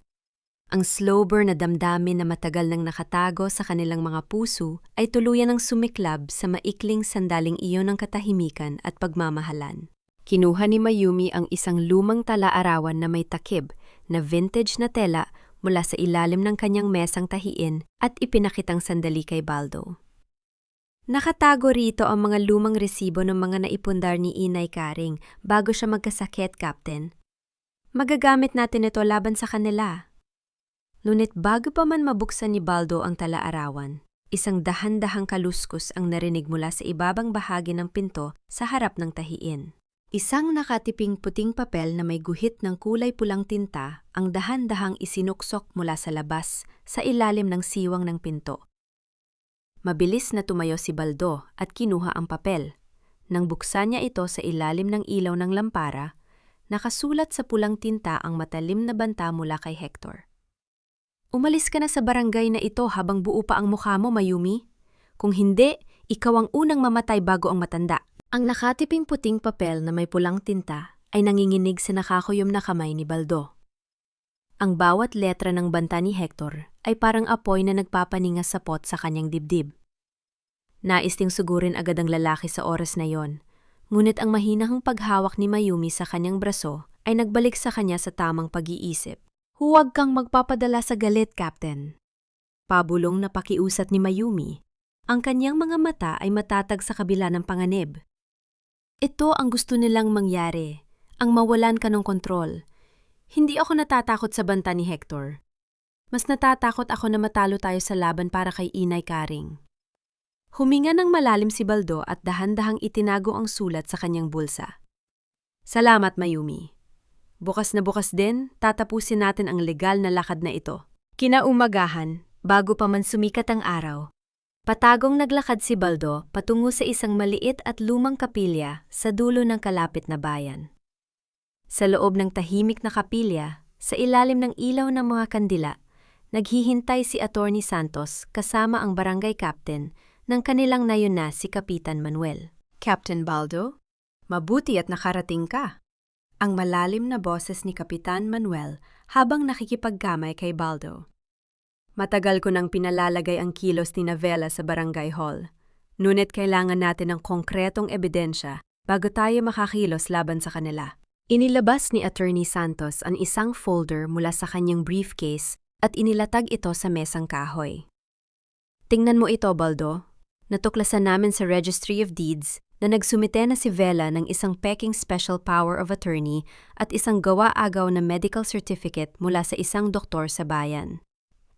Ang slow burn na damdamin na matagal nang nakatago sa kanilang mga puso ay tuluyan ng sumiklab sa maikling sandaling iyon ng katahimikan at pagmamahalan. Kinuha ni Mayumi ang isang lumang tala-arawan na may takib na vintage na tela mula sa ilalim ng kanyang mesang tahiin at ipinakitang sandali kay Baldo. Nakatago rito ang mga lumang resibo ng mga naipundar ni Inay Karing bago siya magkasakit, Captain. Magagamit natin ito laban sa kanila. Ngunit bago pa man mabuksan ni Baldo ang tala-arawan, isang dahan-dahang kaluskus ang narinig mula sa ibabang bahagi ng pinto sa harap ng tahiin. Isang nakatiping puting papel na may guhit ng kulay pulang tinta ang dahan-dahang isinuksok mula sa labas sa ilalim ng siwang ng pinto. Mabilis na tumayo si Baldo at kinuha ang papel. Nang buksan niya ito sa ilalim ng ilaw ng lampara, nakasulat sa pulang tinta ang matalim na banta mula kay Hector. Umalis ka na sa barangay na ito habang buo pa ang mukha mo, Mayumi. Kung hindi, ikaw ang unang mamatay bago ang matanda. Ang nakatiping puting papel na may pulang tinta ay nanginginig sa nakakuyom na kamay ni Baldo. Ang bawat letra ng banta ni Hector ay parang apoy na nagpapaninga sa pot sa kanyang dibdib. Nais ding sugurin agad ang lalaki sa oras na yon, ngunit ang mahinahang paghawak ni Mayumi sa kanyang braso ay nagbalik sa kanya sa tamang pag-iisip. Huwag kang magpapadala sa galit, Captain. Pabulong na pakiusat ni Mayumi. Ang kanyang mga mata ay matatag sa kabila ng panganib. Ito ang gusto nilang mangyari, ang mawalan ka ng kontrol. Hindi ako natatakot sa banta ni Hector. Mas natatakot ako na matalo tayo sa laban para kay Inay Karing. Huminga ng malalim si Baldo at dahan-dahang itinago ang sulat sa kanyang bulsa. Salamat, Mayumi. Bukas na bukas din, tatapusin natin ang legal na lakad na ito. Kinaumagahan, bago pa man sumikat ang araw, patagong naglakad si Baldo patungo sa isang maliit at lumang kapilya sa dulo ng kalapit na bayan. Sa loob ng tahimik na kapilya, sa ilalim ng ilaw ng mga kandila, naghihintay si Attorney Santos kasama ang barangay captain ng kanilang nayon na si Kapitan Manuel. Captain Baldo, mabuti at nakarating ka. Ang malalim na boses ni Kapitan Manuel habang nakikipagkamay kay Baldo. Matagal ko nang pinalalagay ang kilos ni Vela sa barangay hall. Ngunit kailangan natin ng konkretong ebidensya bago tayo makakilos laban sa kanila. Inilabas ni Attorney Santos ang isang folder mula sa kanyang briefcase at inilatag ito sa mesang kahoy. Tingnan mo ito, Baldo. Natuklasan namin sa Registry of Deeds na nagsumite na si Vela ng isang peking special power of attorney at isang gawa-agaw na medical certificate mula sa isang doktor sa bayan.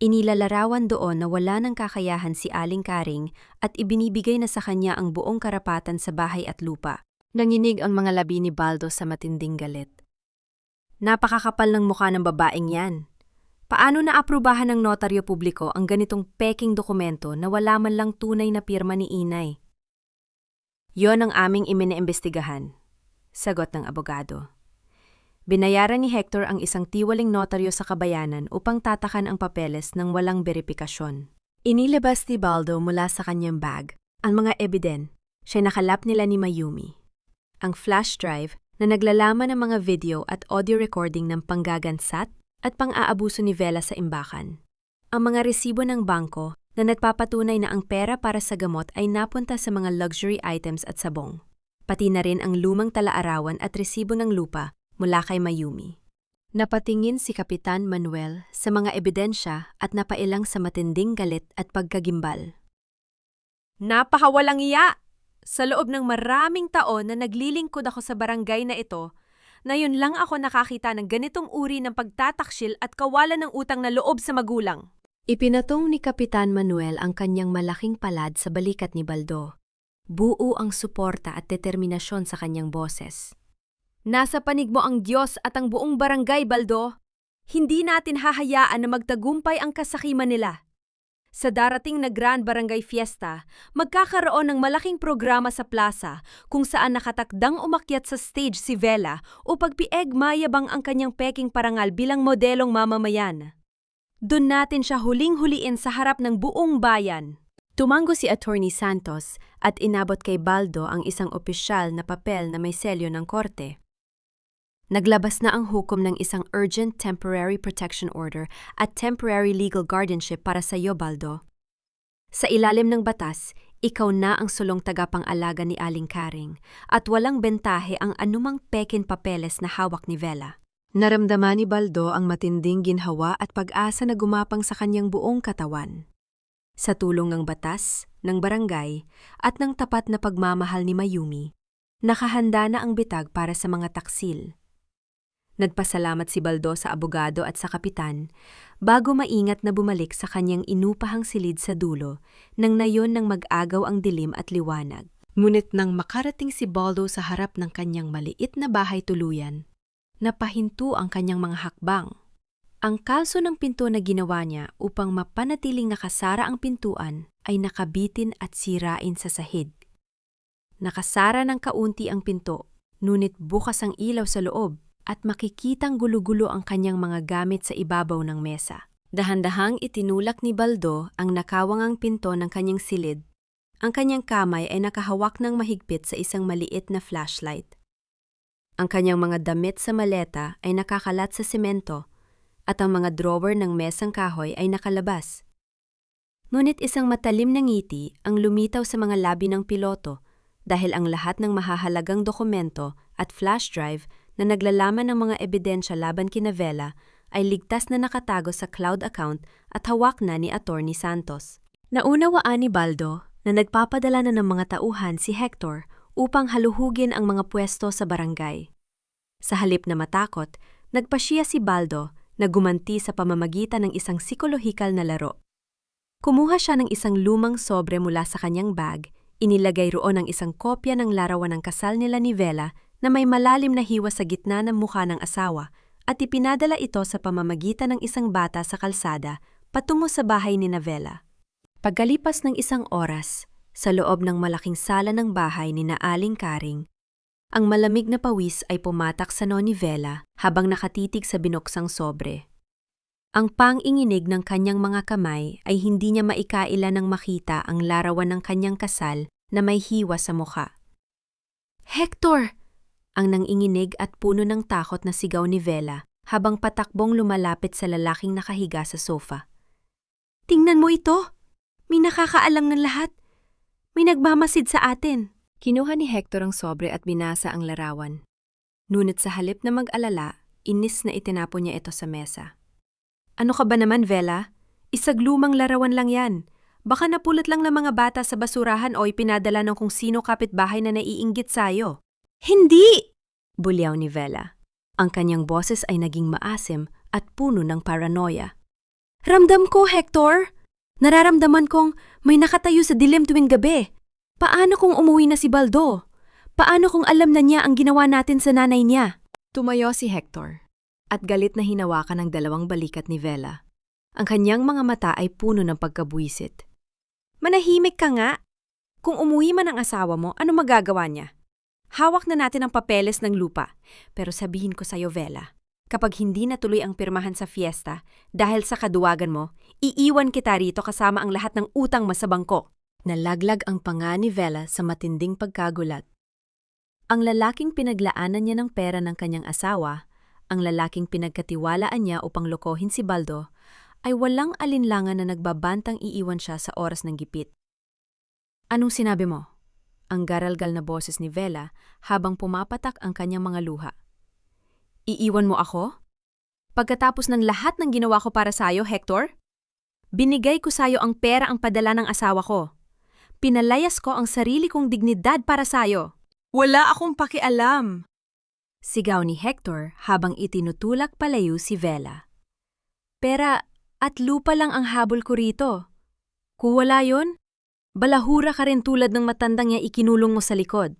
Inilalarawan doon na wala ng kakayahan si Aling Karing at ibinibigay na sa kanya ang buong karapatan sa bahay at lupa. Nanginig ang mga labi ni Baldo sa matinding galit. Napakakapal ng mukha ng babaeng yan. Paano naaprubahan ng notaryo publiko ang ganitong peking dokumento na wala man lang tunay na pirma ni Inay? Yon ang aming iminaimbestigahan, sagot ng abogado. Binayaran ni Hector ang isang tiwaling notaryo sa kabayanan upang tatakan ang papeles ng walang beripikasyon. Inilabas ni Baldo mula sa kanyang bag ang mga ebiden siya nakalap nila ni Mayumi. Ang flash drive na naglalaman ng mga video at audio recording ng panggagansat at pang-aabuso ni Vela sa imbakan. Ang mga resibo ng bangko na nagpapatunay na ang pera para sa gamot ay napunta sa mga luxury items at sabong. Pati na rin ang lumang tala-arawan at resibo ng lupa mula kay Mayumi. Napatingin si Kapitan Manuel sa mga ebidensya at napailang sa matinding galit at pagkagimbal. Napakawalang iya! Sa loob ng maraming taon na naglilingkod ako sa barangay na ito, ngayon lang ako nakakita ng ganitong uri ng pagtataksil at kawalan ng utang na loob sa magulang. Ipinatong ni Kapitan Manuel ang kanyang malaking palad sa balikat ni Baldo. Buo ang suporta at determinasyon sa kanyang boses. Nasa panig mo ang Diyos at ang buong barangay, Baldo. Hindi natin hahayaan na magtagumpay ang kasakiman nila. Sa darating na Grand Barangay Fiesta, magkakaroon ng malaking programa sa plaza kung saan nakatakdang umakyat sa stage si Vela o pagpieg mayabang ang kanyang peking parangal bilang modelong mamamayan. Doon natin siya huling-huliin sa harap ng buong bayan. Tumango si Attorney Santos at inabot kay Baldo ang isang opisyal na papel na may selyo ng korte. Naglabas na ang hukom ng isang urgent temporary protection order at temporary legal guardianship para sa iyo, Baldo. Sa ilalim ng batas, ikaw na ang sulong tagapang-alaga ni Aling Karing at walang bentahe ang anumang pekin papeles na hawak ni Vela. Naramdaman ni Baldo ang matinding ginhawa at pag-asa na gumapang sa kanyang buong katawan. Sa tulong ng batas, ng barangay, at ng tapat na pagmamahal ni Mayumi, nakahanda na ang bitag para sa mga taksil. Nagpasalamat si Baldo sa abogado at sa kapitan bago maingat na bumalik sa kanyang inupahang silid sa dulo nang nayon nang mag-agaw ang dilim at liwanag. Ngunit nang makarating si Baldo sa harap ng kanyang maliit na bahay tuluyan, napahinto ang kanyang mga hakbang. Ang kalso ng pinto na ginawa niya upang mapanatiling nakasara ang pintuan ay nakabitin at sirain sa sahig. Nakasara ng kaunti ang pinto, ngunit bukas ang ilaw sa loob at makikitang gulo-gulo ang kanyang mga gamit sa ibabaw ng mesa. Dahan-dahang itinulak ni Baldo ang nakawangang pinto ng kanyang silid. Ang kanyang kamay ay nakahawak ng mahigpit sa isang maliit na flashlight. Ang kanyang mga damit sa maleta ay nakakalat sa semento at ang mga drawer ng mesang kahoy ay nakalabas. Ngunit isang matalim na ngiti ang lumitaw sa mga labi ng piloto dahil ang lahat ng mahahalagang dokumento at flash drive na naglalaman ng mga ebidensya laban kina Vela ay ligtas na nakatago sa cloud account at hawak na ni Attorney Santos. Naunawaan ni Baldo na nagpapadala na ng mga tauhan si Hector upang haluhugin ang mga pwesto sa barangay. Sa halip na matakot, nagpasya si Baldo na gumanti sa pamamagitan ng isang psikolohikal na laro. Kumuha siya ng isang lumang sobre mula sa kanyang bag, inilagay roon ang isang kopya ng larawan ng kasal nila ni Vela na may malalim na hiwa sa gitna ng mukha ng asawa at ipinadala ito sa pamamagitan ng isang bata sa kalsada patungo sa bahay ni Vela. Pagkalipas ng isang oras, sa loob ng malaking sala ng bahay ni Aling Karing, ang malamig na pawis ay pumatak sa noo ni Vela habang nakatitig sa binuksang sobre. Ang pang-inginig ng kanyang mga kamay ay hindi niya maikaila nang makita ang larawan ng kanyang kasal na may hiwa sa mukha. "Hector!" ang nanginginig at puno ng takot na sigaw ni Vela habang patakbong lumalapit sa lalaking nakahiga sa sofa. "Tingnan mo ito! May nakakaalam ng lahat! May nagmamasid sa atin!" Kinuha ni Hector ang sobre at binasa ang larawan. Ngunit sa halip na mag-alala, inis na itinapon niya ito sa mesa. "Ano ka ba naman, Vela? Isaglumang larawan lang yan. Baka napulot lang ng mga bata sa basurahan o ipinadala ng kung sino kapitbahay na naiinggit sa'yo." "Hindi!" bulyaw ni Vela. Ang kanyang boses ay naging maasim at puno ng paranoia. "Ramdam ko, Hector! Nararamdaman kong may nakatayo sa dilim tuwing gabi. Paano kung umuwi na si Baldo? Paano kung alam na niya ang ginawa natin sa nanay niya?" Tumayo si Hector at galit na hinawakan ang dalawang balikat ni Vela. Ang kanyang mga mata ay puno ng pagkabuisit. "Manahimik ka nga! Kung umuwi man ang asawa mo, ano magagawa niya? Hawak na natin ang papeles ng lupa. Pero sabihin ko sa'yo, Vela, kapag hindi natuloy ang pirmahan sa fiesta dahil sa kaduwagan mo, iiwan kita rito kasama ang lahat ng utang mo sa bangko." Nalaglag ang panga ni Vela sa matinding pagkagulat. Ang lalaking pinaglaanan niya ng pera ng kanyang asawa, ang lalaking pinagkatiwalaan niya upang lokohin si Baldo, ay walang alinlangan na nagbabantang iiwan siya sa oras ng gipit. "Anong sinabi mo?" ang garalgal na boses ni Vela habang pumapatak ang kanyang mga luha. "Iiwan mo ako? Pagkatapos ng lahat ng ginawa ko para sa'yo, Hector? Binigay ko sa'yo ang pera ang padala ng asawa ko. Pinalayas ko ang sarili kong dignidad para sa'yo." "Wala akong pakialam!" sigaw ni Hector habang itinutulak palayo si Vela. "Pera at lupa lang ang habol ko rito. Kung wala yun, balahura ka rin tulad ng matandang niya ikinulong mo sa likod."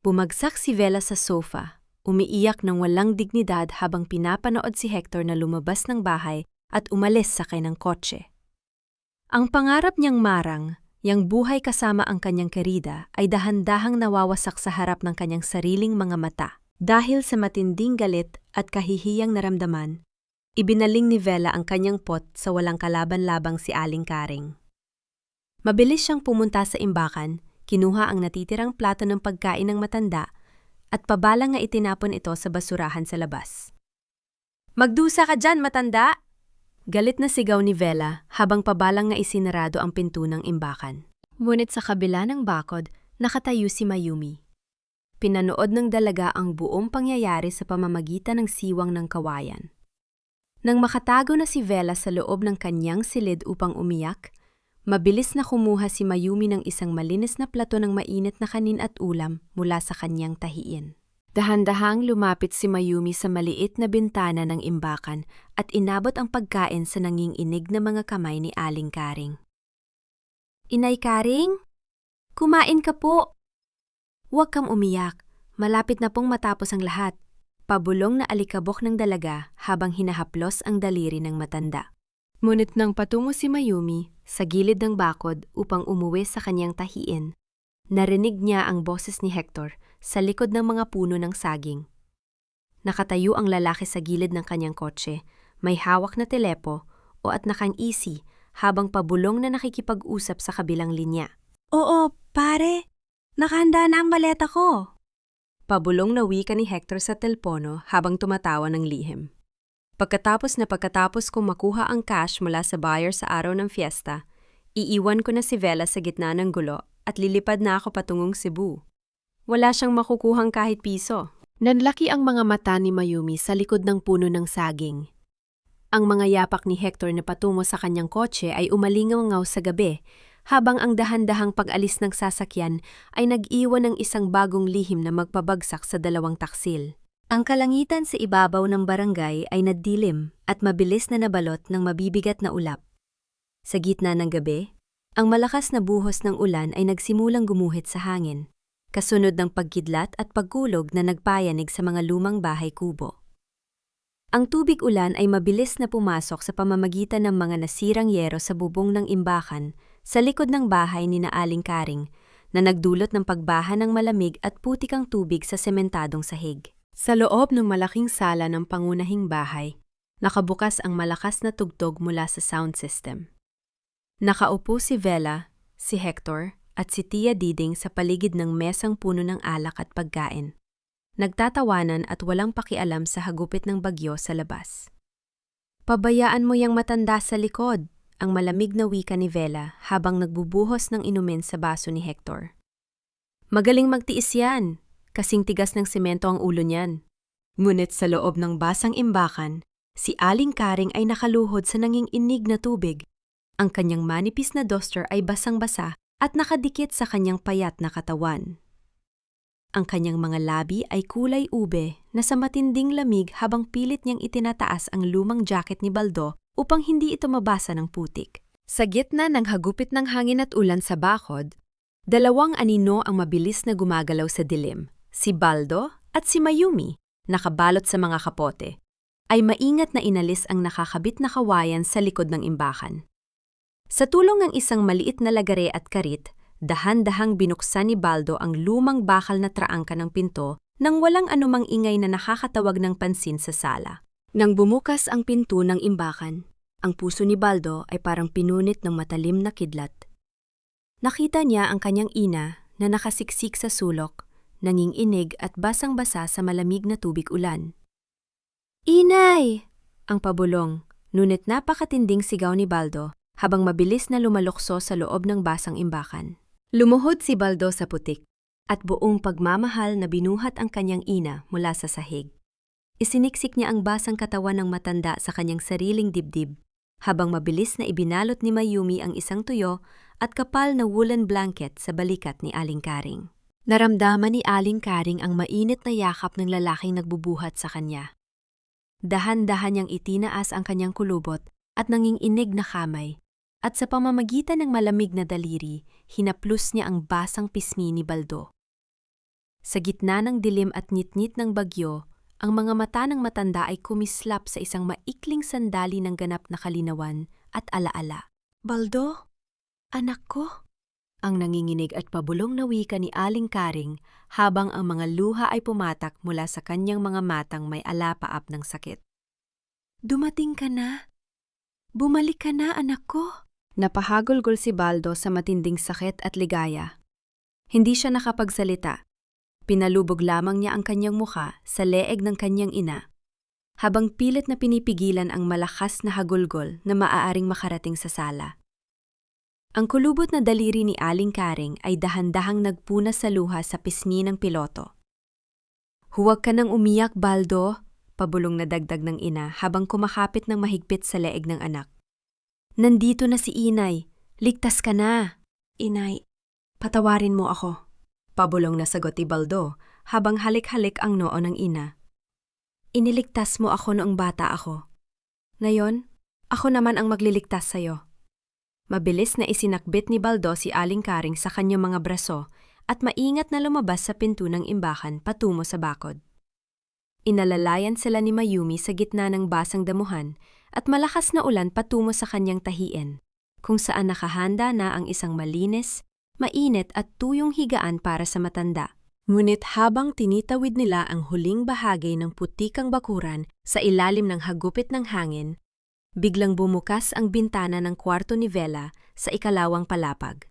Bumagsak si Vela sa sofa, umiiyak ng walang dignidad habang pinapanood si Hector na lumabas ng bahay at umalis sakay ng kotse. Ang pangarap niyang marang, yang buhay kasama ang kanyang kerida, ay dahan-dahang nawawasak sa harap ng kanyang sariling mga mata. Dahil sa matinding galit at kahihiyang naramdaman, ibinaling ni Vela ang kanyang pot sa walang kalaban-labang si Aling Karing. Mabilis siyang pumunta sa imbakan, kinuha ang natitirang plato ng pagkain ng matanda at pabalang nga itinapon ito sa basurahan sa labas. "Magdusa ka dyan, matanda!" Galit na sigaw ni Vela habang pabalang nga isinarado ang pinto ng imbakan. Ngunit sa kabila ng bakod, nakatayo si Mayumi. Pinanood ng dalaga ang buong pangyayari sa pamamagitan ng siwang ng kawayan. Nang makatago na si Vela sa loob ng kanyang silid upang umiyak, mabilis na kumuha si Mayumi ng isang malinis na plato ng mainit na kanin at ulam mula sa kanyang tahiin. Dahan-dahang lumapit si Mayumi sa maliit na bintana ng imbakan at inabot ang pagkain sa nanginginig na mga kamay ni Aling Karing. "Inay Karing? Kumain ka po!" "Huwag kang umiyak, malapit na pong matapos ang lahat." Pabulong na alikabok ng dalaga habang hinahaplos ang daliri ng matanda. Ngunit nang patungo si Mayumi sa gilid ng bakod upang umuwi sa kanyang tahiin, narinig niya ang boses ni Hector sa likod ng mga puno ng saging. Nakatayo ang lalaki sa gilid ng kanyang kotse, may hawak na telepo o at nakang-isi habang pabulong na nakikipag-usap sa kabilang linya. Oo, pare. Nakahanda na ang maleta ko. Pabulong na wika ni Hector sa telpono habang tumatawa ng lihim. Pagkatapos kong makuha ang cash mula sa buyer sa araw ng fiesta, iiwan ko na si Vela sa gitna ng gulo at lilipad na ako patungong Cebu. Wala siyang makukuhang kahit piso. Nanlaki ang mga mata ni Mayumi sa likod ng puno ng saging. Ang mga yapak ni Hector na patungo sa kanyang kotse ay umalingaw-ngaw sa gabi, habang ang dahan-dahang pag-alis ng sasakyan ay nag-iwan ng isang bagong lihim na magpabagsak sa dalawang taksil. Ang kalangitan sa ibabaw ng barangay ay nagdilim at mabilis na nabalot ng mabibigat na ulap. Sa gitna ng gabi, ang malakas na buhos ng ulan ay nagsimulang gumuhit sa hangin, kasunod ng pagkidlat at pagkulog na nagpayanig sa mga lumang bahay kubo. Ang tubig ulan ay mabilis na pumasok sa pamamagitan ng mga nasirang yero sa bubong ng imbakan sa likod ng bahay ni na Aling Karing na nagdulot ng pagbaha ng malamig at putikang tubig sa sementadong sahig. Sa loob ng malaking sala ng pangunahing bahay, nakabukas ang malakas na tugtog mula sa sound system. Nakaupo si Vela, si Hector at si Tia Diding sa paligid ng mesang puno ng alak at pagkain. Nagtatawanan at walang pakialam sa hagupit ng bagyo sa labas. "Pabayaan mo yang matanda sa likod," ang malamig na wika ni Vela habang nagbubuhos ng inumin sa baso ni Hector. "Magaling magtiis yan, kasing tigas ng semento ang ulo niyan." Ngunit sa loob ng basang imbakan, si Aling Karing ay nakaluhod sa nanginginig na tubig. Ang kanyang manipis na duster ay basang-basa at nakadikit sa kanyang payat na katawan. Ang kanyang mga labi ay kulay ube na sa matinding lamig habang pilit niyang itinataas ang lumang jacket ni Baldo upang hindi ito mabasa ng putik. Sa gitna ng hagupit ng hangin at ulan sa bakod, dalawang anino ang mabilis na gumagalaw sa dilim. Si Baldo at si Mayumi, nakabalot sa mga kapote, ay maingat na inalis ang nakakabit na kawayan sa likod ng imbakan. Sa tulong ng isang maliit na lagare at karit, dahan-dahang binuksan ni Baldo ang lumang bakal na traangka ng pinto nang walang anumang ingay na nakakatawag ng pansin sa sala. Nang bumukas ang pinto ng imbakan, ang puso ni Baldo ay parang pinunit ng matalim na kidlat. Nakita niya ang kanyang ina na nakasiksik sa sulok, nanginginig at basang-basa sa malamig na tubig ulan. "Inay!" ang pabulong, ngunit napakatinding sigaw ni Baldo habang mabilis na lumalukso sa loob ng basang imbakan. Lumuhod si Baldo sa putik at buong pagmamahal na binuhat ang kanyang ina mula sa sahig. Isiniksik niya ang basang katawan ng matanda sa kanyang sariling dibdib, habang mabilis na ibinalot ni Mayumi ang isang tuyo at kapal na woolen blanket sa balikat ni Aling Karing. Naramdaman ni Aling Karing ang mainit na yakap ng lalaking nagbubuhat sa kanya. Dahan-dahan niyang itinaas ang kanyang kulubot at nanginginig na kamay, at sa pamamagitan ng malamig na daliri, hinaplos niya ang basang pisngi ni Baldo. Sa gitna ng dilim at nitnit ng bagyo, ang mga mata ng matanda ay kumislap sa isang maikling sandali ng ganap na kalinawan at alaala. "Baldo, anak ko?" ang nanginginig at pabulong na wika ni Aling Karing habang ang mga luha ay pumatak mula sa kanyang mga matang may alapaap ng sakit. "Dumating ka na? Bumalik ka na, anak ko?" Napahagulgol si Baldo sa matinding sakit at ligaya. Hindi siya nakapagsalita. Pinalubog lamang niya ang kanyang mukha sa leeg ng kanyang ina, habang pilit na pinipigilan ang malakas na hagulgol na maaaring makarating sa sala. Ang kulubot na daliri ni Aling Karing ay dahan-dahang nagpunas sa luha sa pisngi ng piloto. Huwag ka nang umiyak, Baldo, pabulong na dagdag ng ina habang kumakapit ng mahigpit sa leeg ng anak. Nandito na si Inay. Ligtas ka na. Inay, patawarin mo ako. Pabulong na sagot ni Baldo habang halik-halik ang noo ng ina. Iniligtas mo ako noong bata ako. Ngayon, ako naman ang magliligtas sa'yo. Mabilis na isinakbit ni Baldo si Aling Karing sa kanyang mga braso at maingat na lumabas sa pinto ng imbakan patungo sa bakod. Inalalayan sila ni Mayumi sa gitna ng basang damuhan at malakas na ulan patungo sa kanyang tahiin, kung saan nakahanda na ang isang malinis, mainit at tuyong higaan para sa matanda. Ngunit habang tinitawid nila ang huling bahagi ng putikang bakuran sa ilalim ng hagupit ng hangin, biglang bumukas ang bintana ng kwarto ni Vela sa ikalawang palapag.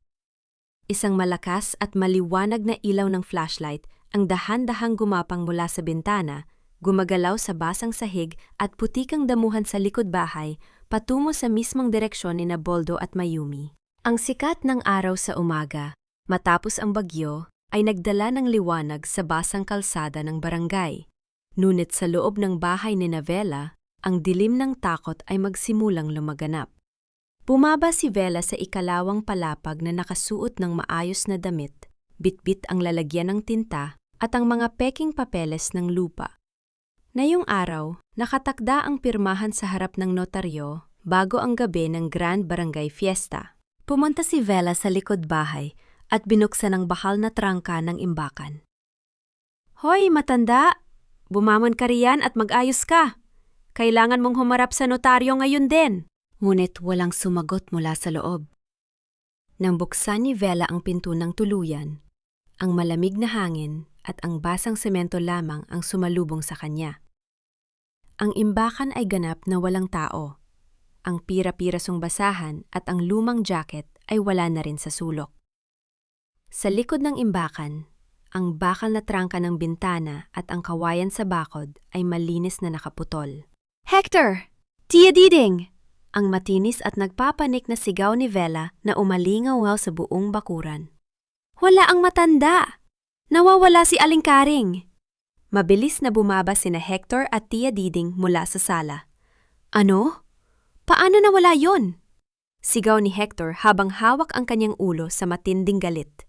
Isang malakas at maliwanag na ilaw ng flashlight ang dahan-dahang gumapang mula sa bintana, gumagalaw sa basang sahig at putikang damuhan sa likod bahay patungo sa mismong direksyon ni Baldo at Mayumi. Ang sikat ng araw sa umaga, matapos ang bagyo, ay nagdala ng liwanag sa basang kalsada ng barangay. Ngunit sa loob ng bahay ni Vela, ang dilim ng takot ay magsimulang lumaganap. Bumaba si Vela sa ikalawang palapag na nakasuot ng maayos na damit, bitbit ang lalagyan ng tinta at ang mga peking papeles ng lupa. Ngayong araw, nakatakda ang pirmahan sa harap ng notaryo bago ang gabi ng Grand Barangay Fiesta. Pumunta si Vela sa likod bahay at binuksan ang bakal na trangka ng imbakan. Hoy, matanda! Bumamon ka riyan at mag-ayos ka! Kailangan mong humarap sa notaryo ngayon din! Ngunit walang sumagot mula sa loob. Nang buksan ni Vela ang pinto ng tuluyan, ang malamig na hangin at ang basang semento lamang ang sumalubong sa kanya. Ang imbakan ay ganap na walang tao. Ang pira-pirasong basahan at ang lumang jacket ay wala na rin sa sulok. Sa likod ng imbakan, ang bakal na trangka ng bintana at ang kawayan sa bakod ay malinis na nakaputol. Hector! Tia Diding! Ang matinis at nagpapanik na sigaw ni Vela na umalingaw sa buong bakuran. Wala ang matanda! Nawawala si Aling Karing! Mabilis na bumaba sina Hector at Tia Diding mula sa sala. Ano? Paano nawala yon? Sigaw ni Hector habang hawak ang kanyang ulo sa matinding galit.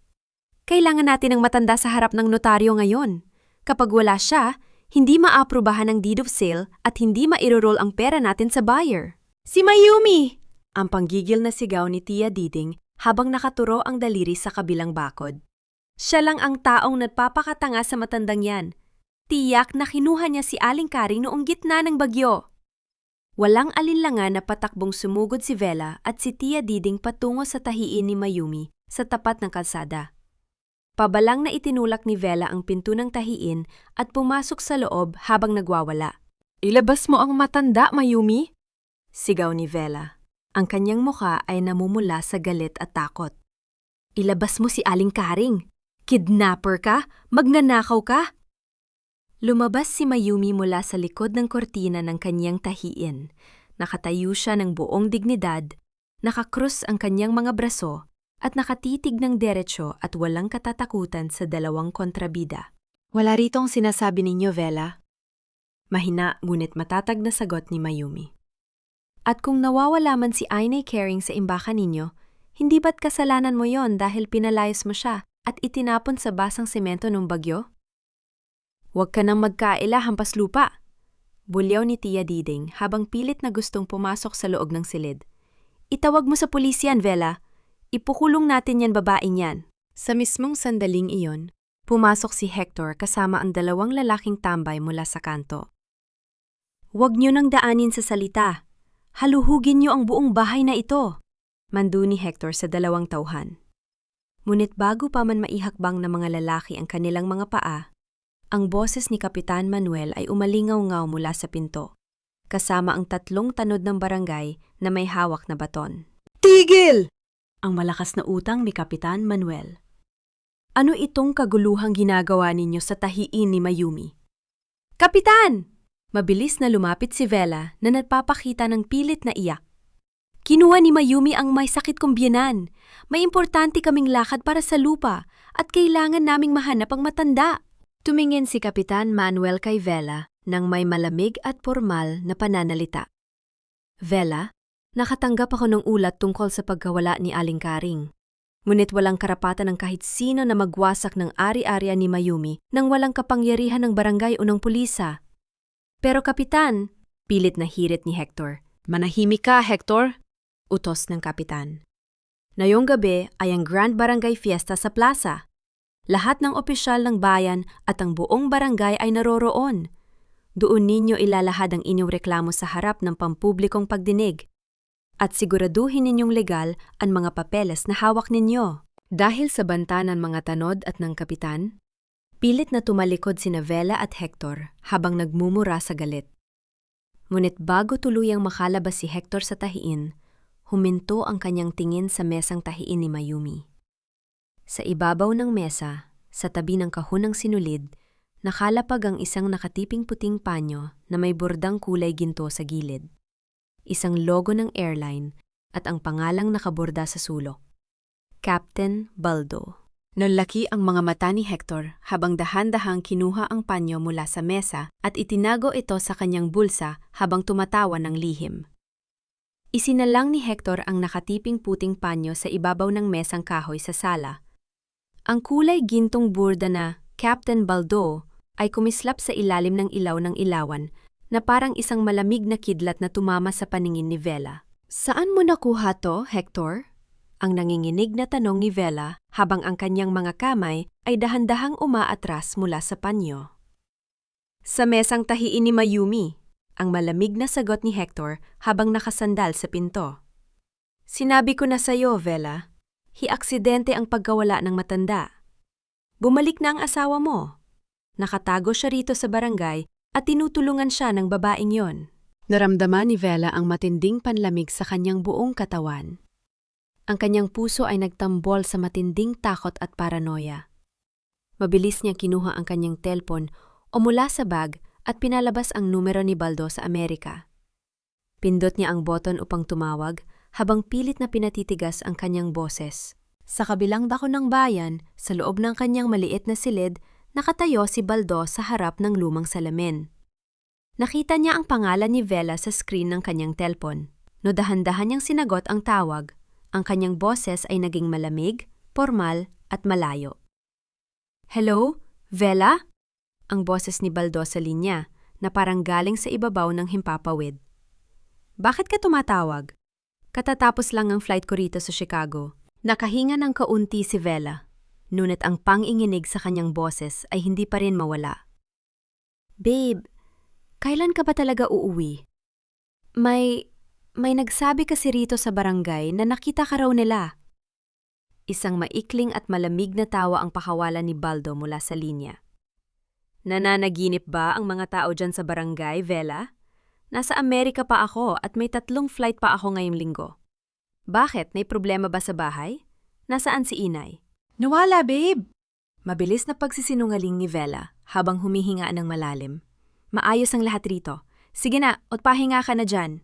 Kailangan natin ng matanda sa harap ng notaryo ngayon. Kapag wala siya, hindi maaprubahan ang deed of sale at hindi mairoroll ang pera natin sa buyer. Si Mayumi! Ang panggigil na sigaw ni Tia Diding habang nakaturo ang daliri sa kabilang bakod. Siya lang ang taong nagpapakatanga sa matandang yan. Tiyak na kinuha niya si Aling Karing noong gitna ng bagyo. Walang alinlangan na patakbong sumugod si Vela at si Tia Diding patungo sa tahiin ni Mayumi sa tapat ng kalsada. Pabalang na itinulak ni Vela ang pinto ng tahiin at pumasok sa loob habang nagwawala. Ilabas mo ang matanda, Mayumi! Sigaw ni Vela. Ang kanyang mukha ay namumula sa galit at takot. Ilabas mo si Aling Karing! Kidnapper ka? Magnanakaw ka? Lumabas si Mayumi mula sa likod ng kortina ng kanyang tahiin. Nakatayo siya ng buong dignidad, nakakrus ang kanyang mga braso, at nakatitig ng diretsyo at walang katatakutan sa dalawang kontrabida. Wala ritong sinasabi ninyo, Vela. Mahina ngunit matatag na sagot ni Mayumi. At kung nawawala man si Inay Karing sa imbakan ninyo, hindi ba't kasalanan mo yon dahil pinalayas mo siya at itinapon sa basang semento ng bagyo? Huwag ka nang magkaila hampas lupa! Bulyaw ni Tia Diding habang pilit na gustong pumasok sa loob ng silid. Itawag mo sa pulis yan, Vela. Ipukulong natin yan babaeng yan. Sa mismong sandaling iyon, pumasok si Hector kasama ang dalawang lalaking tambay mula sa kanto. Huwag niyo nang daanin sa salita. Haluhugin niyo ang buong bahay na ito, mando ni Hector sa dalawang tauhan. Ngunit bago pa man maihakbang ng mga lalaki ang kanilang mga paa, ang boses ni Kapitan Manuel ay umalingaw-ngaw mula sa pinto, kasama ang 3 tanod ng barangay na may hawak na baton. Tigil! Ang malakas na utang ni Kapitan Manuel. Ano itong kaguluhang ginagawa ninyo sa tahiin ni Mayumi? Kapitan! Mabilis na lumapit si Vela na nagpapakita ng pilit na iyak. Kinuha ni Mayumi ang may sakit kong biyenan. May importante kaming lakad para sa lupa at kailangan naming mahanap ang matanda. Tumingin si Kapitan Manuel kay Vela nang may malamig at formal na pananalita. Vela, nakatanggap ako ng ulat tungkol sa pagkawala ni Aling Karing. Ngunit walang karapatan ng kahit sino na magwasak ng ari-arian ni Mayumi nang walang kapangyarihan ng barangay o ng pulisa. Pero Kapitan, pilit na hirit ni Hector. Manahimik ka, Hector, utos ng Kapitan. Ngayong gabi ay ang Grand Barangay Fiesta sa plaza. Lahat ng opisyal ng bayan at ang buong barangay ay naroroon. Doon ninyo ilalahad ang inyong reklamo sa harap ng pampublikong pagdinig. At siguraduhin ninyong legal ang mga papeles na hawak ninyo. Dahil sa banta ng mga tanod at ng Kapitan, pilit na tumalikod sina Vela at Hector habang nagmumura sa galit. Ngunit bago tuluyang makalabas si Hector sa tahiin, huminto ang kanyang tingin sa mesang tahiin ni Mayumi. Sa ibabaw ng mesa, sa tabi ng kahon ng sinulid, nakalapag ang isang nakatiping puting panyo na may bordang kulay ginto sa gilid. Isang logo ng airline at ang pangalang nakaborda sa sulok. Captain Baldo. Nalaki ang mga mata ni Hector habang dahan-dahang kinuha ang panyo mula sa mesa at itinago ito sa kanyang bulsa habang tumatawa ng lihim. Isinalang ni Hector ang nakatiping puting panyo sa ibabaw ng mesang kahoy sa sala. Ang kulay gintong burda na Captain Baldo ay kumislap sa ilalim ng ilaw ng ilawan na parang isang malamig na kidlat na tumama sa paningin ni Vela. Saan mo nakuha to, Hector? Ang nanginginig na tanong ni Vela habang ang kanyang mga kamay ay dahan-dahang umaatras mula sa panyo. Sa mesang tahiin ni Mayumi, ang malamig na sagot ni Hector habang nakasandal sa pinto. Sinabi ko na sa'yo, Vela, hiaksidente ang pagkawala ng matanda. Bumalik na ang asawa mo. Nakatago siya rito sa barangay at tinutulungan siya ng babaeng yon. Naramdaman ni Vela ang matinding panlamig sa kanyang buong katawan. Ang kanyang puso ay nagtambol sa matinding takot at paranoia. Mabilis niya kinuha ang kanyang telpon o mula sa bag at pinalabas ang numero ni Baldo sa Amerika. Pindot niya ang button upang tumawag habang pilit na pinatitigas ang kanyang boses. Sa kabilang dako ng bayan, sa loob ng kanyang maliit na silid, nakatayo si Baldo sa harap ng lumang salamin. Nakita niya ang pangalan ni Vela sa screen ng kanyang telpon. No dahan-dahan niyang sinagot ang tawag, ang kanyang boses ay naging malamig, formal at malayo. Hello, Vela? Ang boses ni Baldo sa linya na parang galing sa ibabaw ng himpapawid. Bakit ka tumatawag? Katatapos lang ang flight ko rito sa Chicago. Nakahinga ng kaunti si Vela, ngunit ang panginginig sa kanyang boses ay hindi pa rin mawala. Babe, kailan ka ba talaga uuwi? May nagsabi kasi rito sa barangay na nakita ka raw nila. Isang maikling at malamig na tawa ang pakawalan ni Baldo mula sa linya. Nananaginip ba ang mga tao dyan sa barangay, Vela? Nasa Amerika pa ako at may 3 flight pa ako ngayong linggo. Bakit? May problema ba sa bahay? Nasaan si Inay? Nawala, babe! Mabilis na pagsisinungaling ni Vela habang humihinga ng malalim. Maayos ang lahat rito. Sige na, pahinga ka na dyan.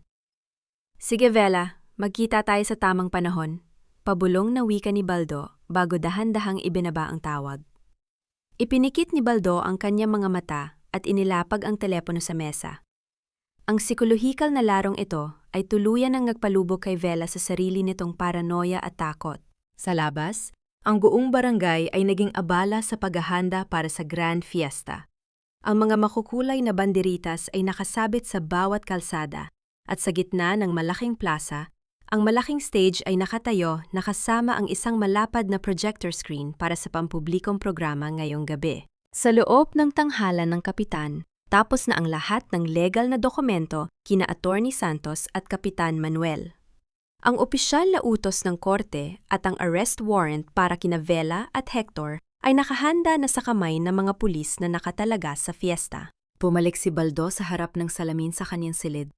Sige Vela, magkita tayo sa tamang panahon. Pabulong na wika ni Baldo bago dahan-dahang ibinaba ang tawag. Ipinikit ni Baldo ang kanyang mga mata at inilapag ang telepono sa mesa. Ang psikolohikal na larong ito ay tuluyan ng nagpalubog kay Vela sa sarili nitong paranoia at takot. Sa labas, ang buong barangay ay naging abala sa paghahanda para sa Grand Fiesta. Ang mga makukulay na banderitas ay nakasabit sa bawat kalsada at sa gitna ng malaking plaza, ang malaking stage ay nakatayo na kasama ang isang malapad na projector screen para sa pampublikong programa ngayong gabi. Sa loob ng tanghalan ng Kapitan, tapos na ang lahat ng legal na dokumento kina Attorney Santos at Kapitan Manuel. Ang opisyal na utos ng korte at ang arrest warrant para kina Vela at Hector ay nakahanda na sa kamay ng mga pulis na nakatalaga sa fiesta. Pumalik si Baldo sa harap ng salamin sa kanyang silid.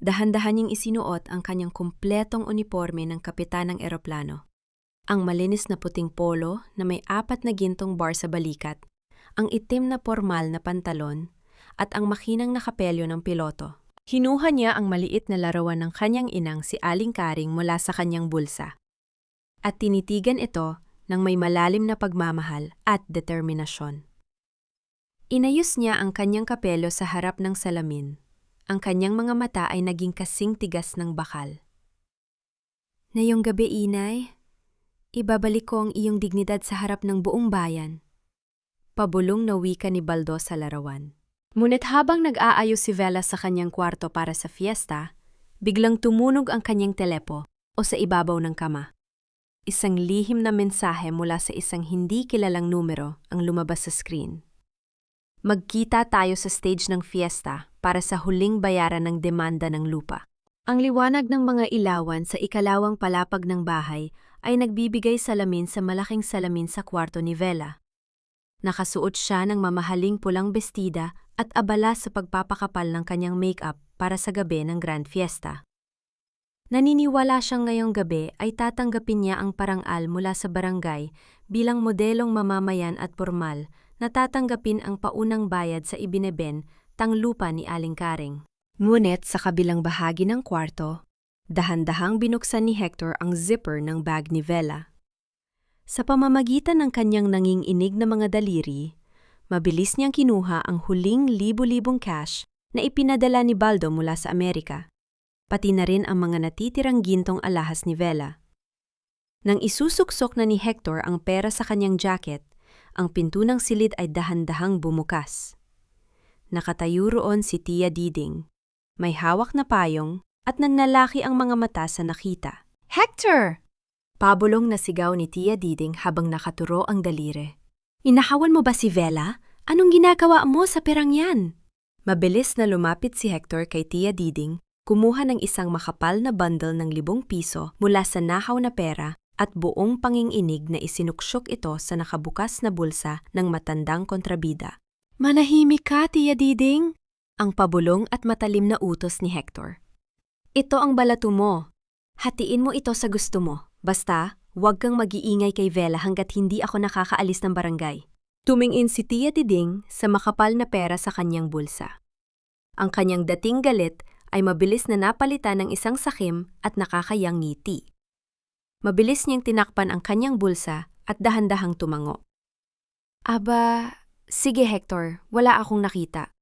Dahan-dahan niyang isinuot ang kanyang kumpletong uniforme ng kapitan ng eroplano. Ang malinis na puting polo na may 4 na gintong bar sa balikat, ang itim na formal na pantalon, at ang makinang na kapelyo ng piloto. Hinuha niya ang maliit na larawan ng kanyang inang si Aling Karing mula sa kanyang bulsa. At tinitigan ito ng may malalim na pagmamahal at determinasyon. Inayos niya ang kanyang kapelo sa harap ng salamin. Ang kanyang mga mata ay naging kasing tigas ng bakal. Ngayong gabi, inay, ibabalik ko ang iyong dignidad sa harap ng buong bayan. Pabulong na wika ni Baldo sa larawan. Ngunit habang nag-aayos si Vela sa kanyang kwarto para sa fiesta, biglang tumunog ang kanyang telepo o sa ibabaw ng kama. Isang lihim na mensahe mula sa isang hindi kilalang numero ang lumabas sa screen. Magkita tayo sa stage ng fiesta para sa huling bayaran ng demanda ng lupa. Ang liwanag ng mga ilawan sa ikalawang palapag ng bahay ay nagbibigay salamin sa malaking salamin sa kwarto ni Vela. Nakasuot siya ng mamahaling pulang bestida at abala sa pagpapakapal ng kanyang make-up para sa gabi ng Grand Fiesta. Naniniwala siyang ngayong gabi ay tatanggapin niya ang parangal mula sa barangay bilang modelong mamamayan at pormal na tatanggapin ang paunang bayad sa ibineben tang lupa ni Aling Karing. Ngunit sa kabilang bahagi ng kwarto, dahan-dahang binuksan ni Hector ang zipper ng bag ni Vela. Sa pamamagitan ng kanyang nanginginig na mga daliri, mabilis niyang kinuha ang huling libu-libong cash na ipinadala ni Baldo mula sa Amerika, pati na rin ang mga natitirang gintong alahas ni Vela. Nang isusuksok na ni Hector ang pera sa kanyang jacket, ang pinto ng silid ay dahan-dahang bumukas. Nakatayo roon si Tia Diding. May hawak na payong at nanlalaki ang mga mata sa nakita. Hector! Pabulong na sigaw ni Tia Diding habang nakaturo ang daliri. Inahawan mo ba si Vela? Anong ginagawa mo sa perang yan? Mabilis na lumapit si Hector kay Tia Diding, kumuha ng isang makapal na bundle ng 5,000 piso mula sa nahaw na pera at buong panginginig na isinuksyok ito sa nakabukas na bulsa ng matandang kontrabida. Manahimik ka, Tia Diding! Ang pabulong at matalim na utos ni Hector. Ito ang balato mo. Hatiin mo ito sa gusto mo. Basta, huwag kang mag-iingay kay Vela hanggat hindi ako nakakaalis ng barangay. Tumingin si Tia Diding sa makapal na pera sa kanyang bulsa. Ang kanyang dating galit ay mabilis na napalitan ng isang sakim at nakakayang ngiti. Mabilis niyang tinakpan ang kanyang bulsa at dahan-dahang tumango. Aba, sige Hector, wala akong nakita.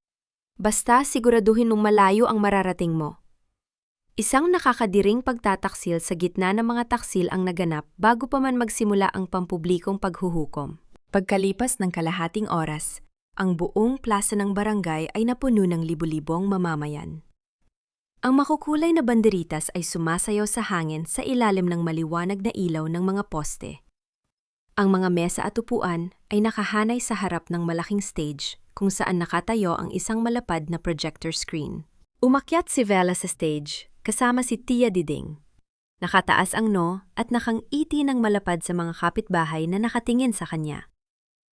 Basta siguraduhin mong malayo ang mararating mo. Isang nakakadiring pagtataksil sa gitna ng mga taksil ang naganap bago pa man magsimula ang pampublikong paghuhukom. Pagkalipas ng kalahating oras, ang buong plaza ng barangay ay napuno ng libu-libong mamamayan. Ang makukulay na banderitas ay sumasayaw sa hangin sa ilalim ng maliwanag na ilaw ng mga poste. Ang mga mesa at upuan ay nakahanay sa harap ng malaking stage kung saan nakatayo ang isang malapad na projector screen. Umakyat si Vela sa stage kasama si Tia Diding. Nakataas ang no at nakangiti ng malapad sa mga kapitbahay na nakatingin sa kanya.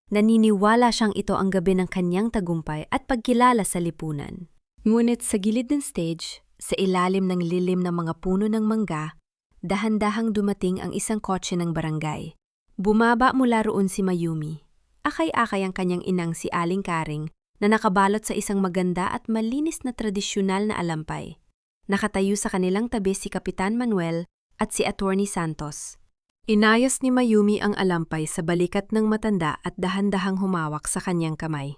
Naniniwala siyang ito ang gabi ng kanyang tagumpay at pagkilala sa lipunan. Ngunit sa gilid ng stage, sa ilalim ng lilim ng mga puno ng mangga, dahan-dahang dumating ang isang kotse ng barangay. Bumaba mula roon si Mayumi. Akay-akay ang kanyang inang si Aling Karing na nakabalot sa isang maganda at malinis na tradisyonal na alampay. Nakatayo sa kanilang tabi si Kapitan Manuel at si Attorney Santos. Inayos ni Mayumi ang alampay sa balikat ng matanda at dahan-dahang humawak sa kanyang kamay.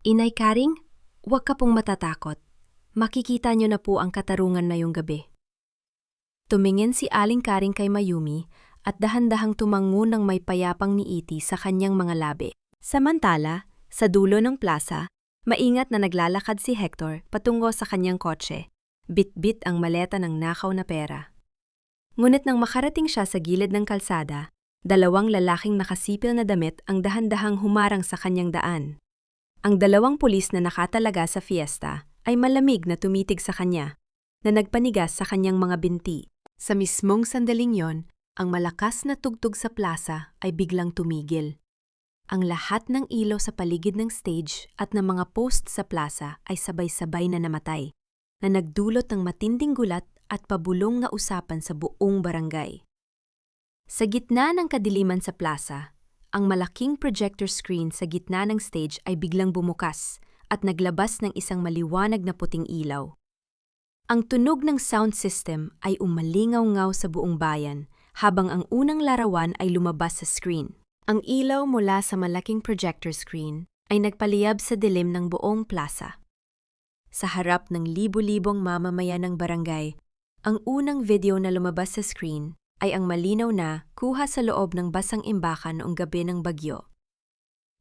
Inay Karing, huwag ka pong matatakot. Makikita niyo na po ang katarungan na yung gabi. Tumingin si Aling Karing kay Mayumi at dahan-dahang tumango ng may payapang niiti sa kanyang mga labi. Samantala, sa dulo ng plaza, maingat na naglalakad si Hector patungo sa kanyang kotse. Bit-bit ang maleta ng nakaw na pera. Ngunit nang makarating siya sa gilid ng kalsada, 2 lalaking nakasipil na damit ang dahan-dahang humarang sa kanyang daan. Ang 2 pulis na nakatalaga sa fiesta ay malamig na tumitig sa kanya, na nagpanigas sa kanyang mga binti. Sa mismong sandaling yon, ang malakas na tugtog sa plaza ay biglang tumigil. Ang lahat ng ilaw sa paligid ng stage at ng mga post sa plaza ay sabay-sabay na namatay, na nagdulot ng matinding gulat at pabulong na usapan sa buong barangay. Sa gitna ng kadiliman sa plaza, ang malaking projector screen sa gitna ng stage ay biglang bumukas at naglabas ng isang maliwanag na puting ilaw. Ang tunog ng sound system ay umalingaw-ngaw sa buong bayan habang ang unang larawan ay lumabas sa screen. Ang ilaw mula sa malaking projector screen ay nagpaliyab sa dilim ng buong plaza. Sa harap ng libu-libong mamamayan ng barangay, ang unang video na lumabas sa screen ay ang malinaw na kuha sa loob ng basang imbakan noong gabi ng bagyo.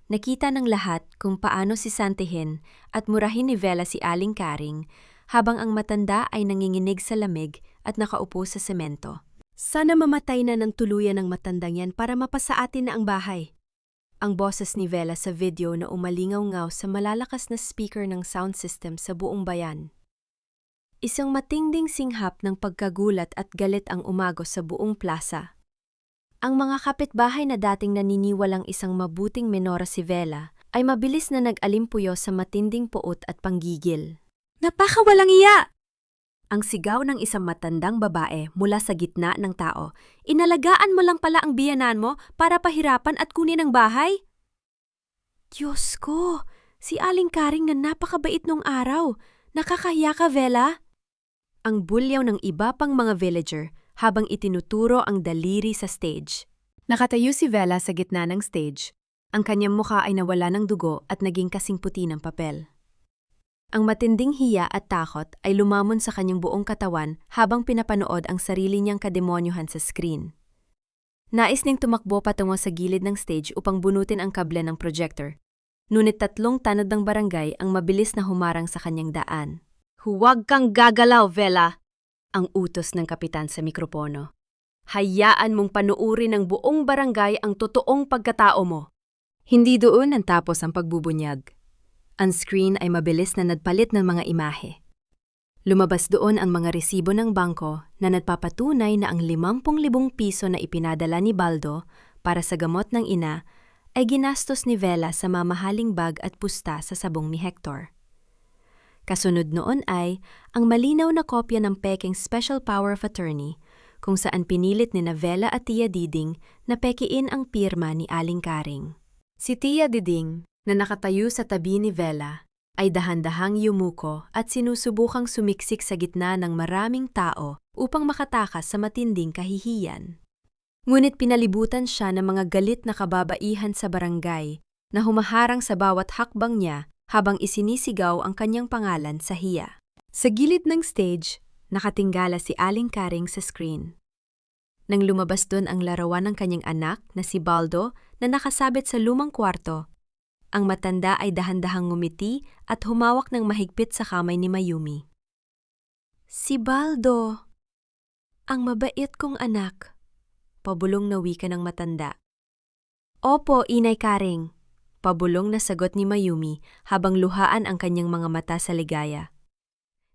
Nakita ng lahat kung paano sisantihin at murahin ni Vela si Aling Karing habang ang matanda ay nanginginig sa lamig at nakaupo sa semento. Sana mamatay na ng tuluyan ng matandang yan para mapasa atin na ang bahay. Ang boses ni Vela sa video na umalingaw-ngaw sa malalakas na speaker ng sound system sa buong bayan. Isang matinding singhap ng pagkagulat at galit ang umagos sa buong plaza. Ang mga kapitbahay na dating naniniwalang isang mabuting menora si Vela ay mabilis na nag-alimpuyo sa matinding puot at panggigil. Napakawalang iya! Ang sigaw ng isang matandang babae mula sa gitna ng tao, "Inalagaan mo lang pala ang biyanan mo para pahirapan at kunin ang bahay?" Diyos ko! Si Aling Karing na napakabait nung araw. Nakakahiya ka, Vela? Ang bulyaw ng iba pang mga villager habang itinuturo ang daliri sa stage. Nakatayo si Vela sa gitna ng stage. Ang kanyang mukha ay nawala ng dugo at naging kasing puti ng papel. Ang matinding hiya at takot ay lumamon sa kanyang buong katawan habang pinapanood ang sarili niyang kademonyohan sa screen. Nais niyang tumakbo patungo sa gilid ng stage upang bunutin ang kable ng projector. Ngunit 3 tanod ng barangay ang mabilis na humarang sa kanyang daan. "Huwag kang gagalaw, Vela!" ang utos ng kapitan sa mikropono. "Hayaan mong panuuri ng buong barangay ang totoong pagkatao mo." Hindi doon natapos ang pagbubunyag. Ang screen ay mabilis na nagpalit ng mga imahe. Lumabas doon ang mga resibo ng bangko na nagpapatunay na ang 50,000 piso na ipinadala ni Baldo para sa gamot ng ina ay ginastos ni Vela sa mamahaling bag at pusta sa sabong ni Hector. Kasunod noon ay ang malinaw na kopya ng peking Special Power of Attorney kung saan pinilit ni Vela at Tia Diding na pekiin ang pirma ni Aling Karing. Si Tia Diding, na nakatayo sa tabi ni Vela, ay dahan-dahang yumuko at sinusubukang sumiksik sa gitna ng maraming tao upang makatakas sa matinding kahihiyan. Ngunit pinalibutan siya ng mga galit na kababaihan sa barangay na humaharang sa bawat hakbang niya habang isinisigaw ang kanyang pangalan sa hiya. Sa gilid ng stage, nakatinggala si Aling Karing sa screen. Nang lumabas doon ang larawan ng kanyang anak na si Baldo na nakasabit sa lumang kwarto, ang matanda ay dahan-dahang ngumiti at humawak ng mahigpit sa kamay ni Mayumi. "Si Baldo, ang mabait kong anak," pabulong na wika ng matanda. "Opo, Inay Karing," pabulong na sagot ni Mayumi habang luhaan ang kanyang mga mata sa ligaya.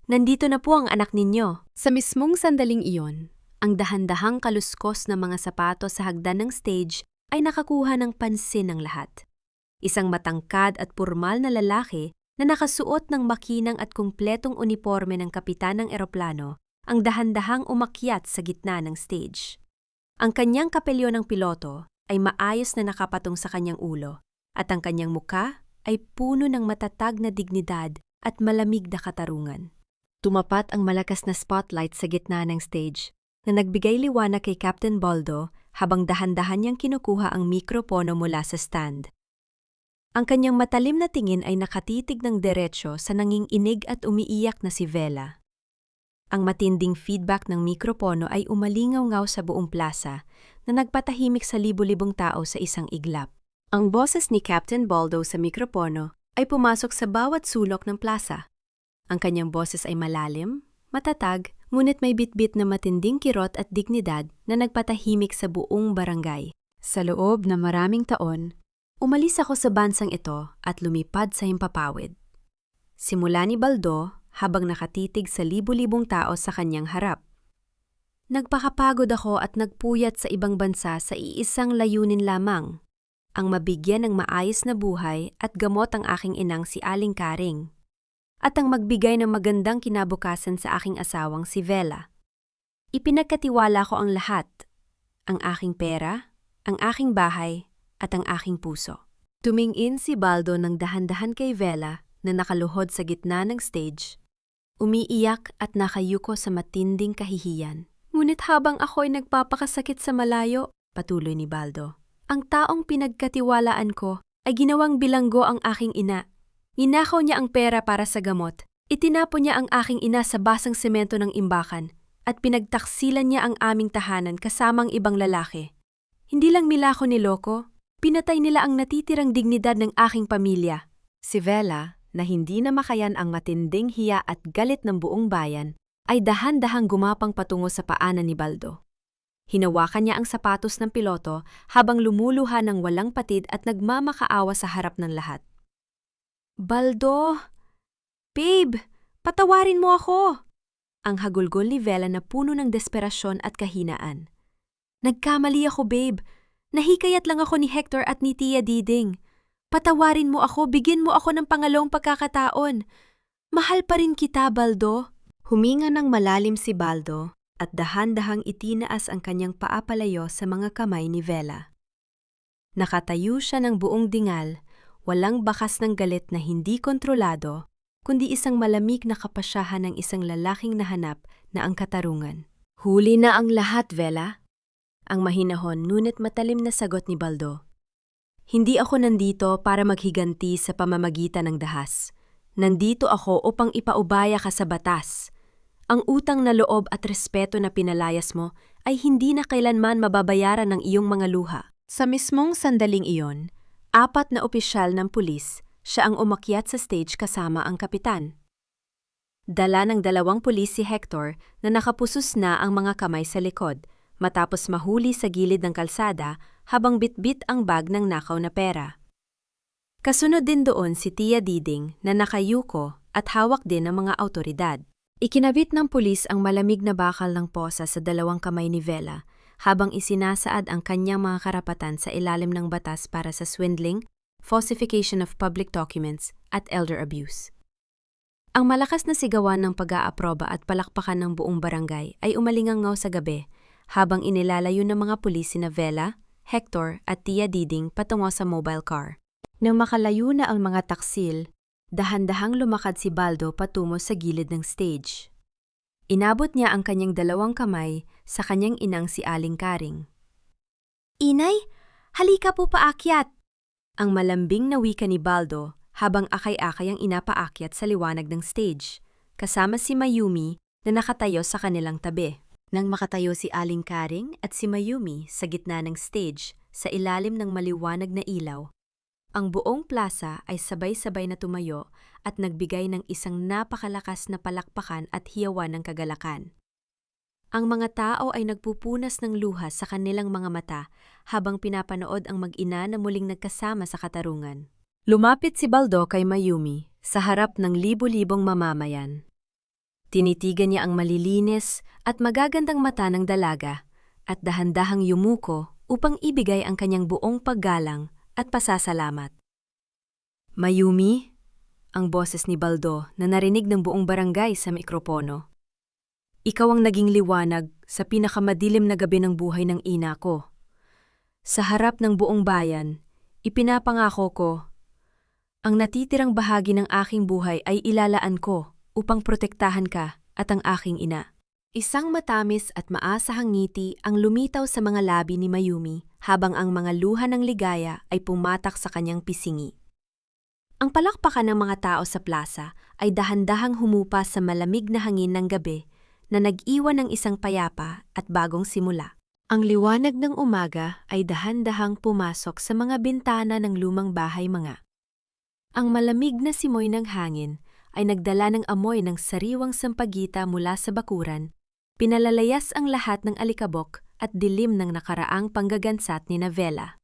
"Nandito na po ang anak ninyo." Sa mismong sandaling iyon, ang dahan-dahang kaluskos na mga sapatos sa hagdan ng stage ay nakakuha ng pansin ng lahat. Isang matangkad at pormal na lalaki na nakasuot ng makinang at kumpletong uniporme ng kapitan ng eroplano ang dahan-dahang umakyat sa gitna ng stage. Ang kanyang kapelyo ng piloto ay maayos na nakapatong sa kanyang ulo at ang kanyang muka ay puno ng matatag na dignidad at malamig na katarungan. Tumapat ang malakas na spotlight sa gitna ng stage na nagbigay liwanag kay Captain Baldo habang dahan-dahan niyang kinukuha ang mikropono mula sa stand. Ang kanyang matalim na tingin ay nakatitig ng diretsyo sa nanginginig at umiiyak na si Vela. Ang matinding feedback ng mikropono ay umalingaw-ngaw sa buong plaza na nagpatahimik sa libu-libong tao sa isang iglap. Ang boses ni Captain Baldo sa mikropono ay pumasok sa bawat sulok ng plaza. Ang kanyang boses ay malalim, matatag, ngunit may bitbit na matinding kirot at dignidad na nagpatahimik sa buong barangay. Sa loob na maraming taon, umalis ako sa bansang ito at lumipad sa himpapawid. Simula ni Baldo habang nakatitig sa libu-libong tao sa kanyang harap. Nagpakapagod ako at nagpuyat sa ibang bansa sa iisang layunin lamang, ang mabigyan ng maayos na buhay at gamot ang aking inang si Aling Karing, at ang magbigay ng magandang kinabukasan sa aking asawang si Vela. Ipinagkatiwala ko ang lahat, ang aking pera, ang aking bahay, at ang aking puso. Tumingin si Baldo ng dahan-dahan kay Vela na nakaluhod sa gitna ng stage. Umiiyak at nakayuko sa matinding kahihiyan. Ngunit habang ako'y nagpapakasakit sa malayo, patuloy ni Baldo, ang taong pinagkatiwalaan ko ay ginawang bilanggo ang aking ina. Ninakaw niya ang pera para sa gamot. Itinapon niya ang aking ina sa basang semento ng imbakan at pinagtaksilan niya ang aming tahanan kasamang ibang lalaki. Hindi lang nila ako niloko, pinatay nila ang natitirang dignidad ng aking pamilya. Si Vela, na hindi na makayan ang matinding hiya at galit ng buong bayan, ay dahan-dahang gumapang patungo sa paanan ni Baldo. Hinawakan niya ang sapatos ng piloto habang lumuluha ng walang patid at nagmamakaawa sa harap ng lahat. Baldo! Babe! Patawarin mo ako! Ang hagulgol ni Vela na puno ng desperasyon at kahinaan. Nagkamali ako, babe. Nahikayat lang ako ni Hector at ni Tia Diding. Patawarin mo ako, bigyan mo ako ng pangalawang pagkakataon. Mahal pa rin kita, Baldo. Huminga ng malalim si Baldo at dahan-dahang itinaas ang kanyang paapalayo sa mga kamay ni Vela. Nakatayo siya ng buong dingal, walang bakas ng galit na hindi kontrolado, kundi isang malamig na kapasyahan ng isang lalaking nahanap na ang katarungan. Huli na ang lahat, Vela. Ang mahinahon ngunit matalim na sagot ni Baldo. Hindi ako nandito para maghiganti sa pamamagitan ng dahas. Nandito ako upang ipaubaya ka sa batas. Ang utang na loob at respeto na pinalayas mo ay hindi na kailanman mababayaran ng iyong mga luha. Sa mismong sandaling iyon, 4 na opisyal ng pulis, siya ang umakyat sa stage kasama ang kapitan. Dala ng 2 pulis si Hector na nakapusos na ang mga kamay sa likod, matapos mahuli sa gilid ng kalsada habang bitbit ang bag ng nakaw na pera. Kasunod din doon si Tia Diding na nakayuko at hawak din ng mga autoridad. Ikinabit ng pulis ang malamig na bakal ng posa sa 2 kamay ni Vela habang isinasaad ang kanyang mga karapatan sa ilalim ng batas para sa swindling, falsification of public documents at elder abuse. Ang malakas na sigawan ng pag-aaproba at palakpakan ng buong barangay ay umalingangaw sa gabi habang inilalayo ng mga pulis sina Vela, Hector at Tia Diding patungo sa mobile car. Nang makalayo na ang mga taksil, dahan-dahang lumakad si Baldo patungo sa gilid ng stage. Inabot niya ang kanyang 2 kamay sa kanyang inang si Aling Karing. Inay, halika po paakyat. Ang malambing na wika ni Baldo habang akay-akay ang inapaakyat sa liwanag ng stage, kasama si Mayumi na nakatayo sa kanilang tabi. Nang makatayo si Aling Karing at si Mayumi sa gitna ng stage sa ilalim ng maliwanag na ilaw, ang buong plaza ay sabay-sabay na tumayo at nagbigay ng isang napakalakas na palakpakan at hiyawan ng kagalakan. Ang mga tao ay nagpupunas ng luha sa kanilang mga mata habang pinapanood ang mag-ina na muling nagkasama sa katarungan. Lumapit si Baldo kay Mayumi sa harap ng libo-libong mamamayan. Tinitigan niya ang malilinis at magagandang mata ng dalaga at dahan-dahang yumuko upang ibigay ang kanyang buong paggalang at pasasalamat. Mayumi, ang boses ni Baldo na narinig ng buong barangay sa mikropono. Ikaw ang naging liwanag sa pinakamadilim na gabi ng buhay ng ina ko. Sa harap ng buong bayan, ipinapangako ko, ang natitirang bahagi ng aking buhay ay ilalaan ko upang protektahan ka at ang aking ina. Isang matamis at maasahang ngiti ang lumitaw sa mga labi ni Mayumi habang ang mga luha ng ligaya ay pumatak sa kanyang pisingi. Ang palakpakan ng mga tao sa plaza ay dahan-dahang humupa sa malamig na hangin ng gabi na nag-iwan ng isang payapa at bagong simula. Ang liwanag ng umaga ay dahan-dahang pumasok sa mga bintana ng lumang bahay mga. Ang malamig na simoy ng hangin ay nagdala ng amoy ng sariwang sampagita mula sa bakuran. Pinalalayas ang lahat ng alikabok at dilim ng nakaraang panggagansat ni Vela.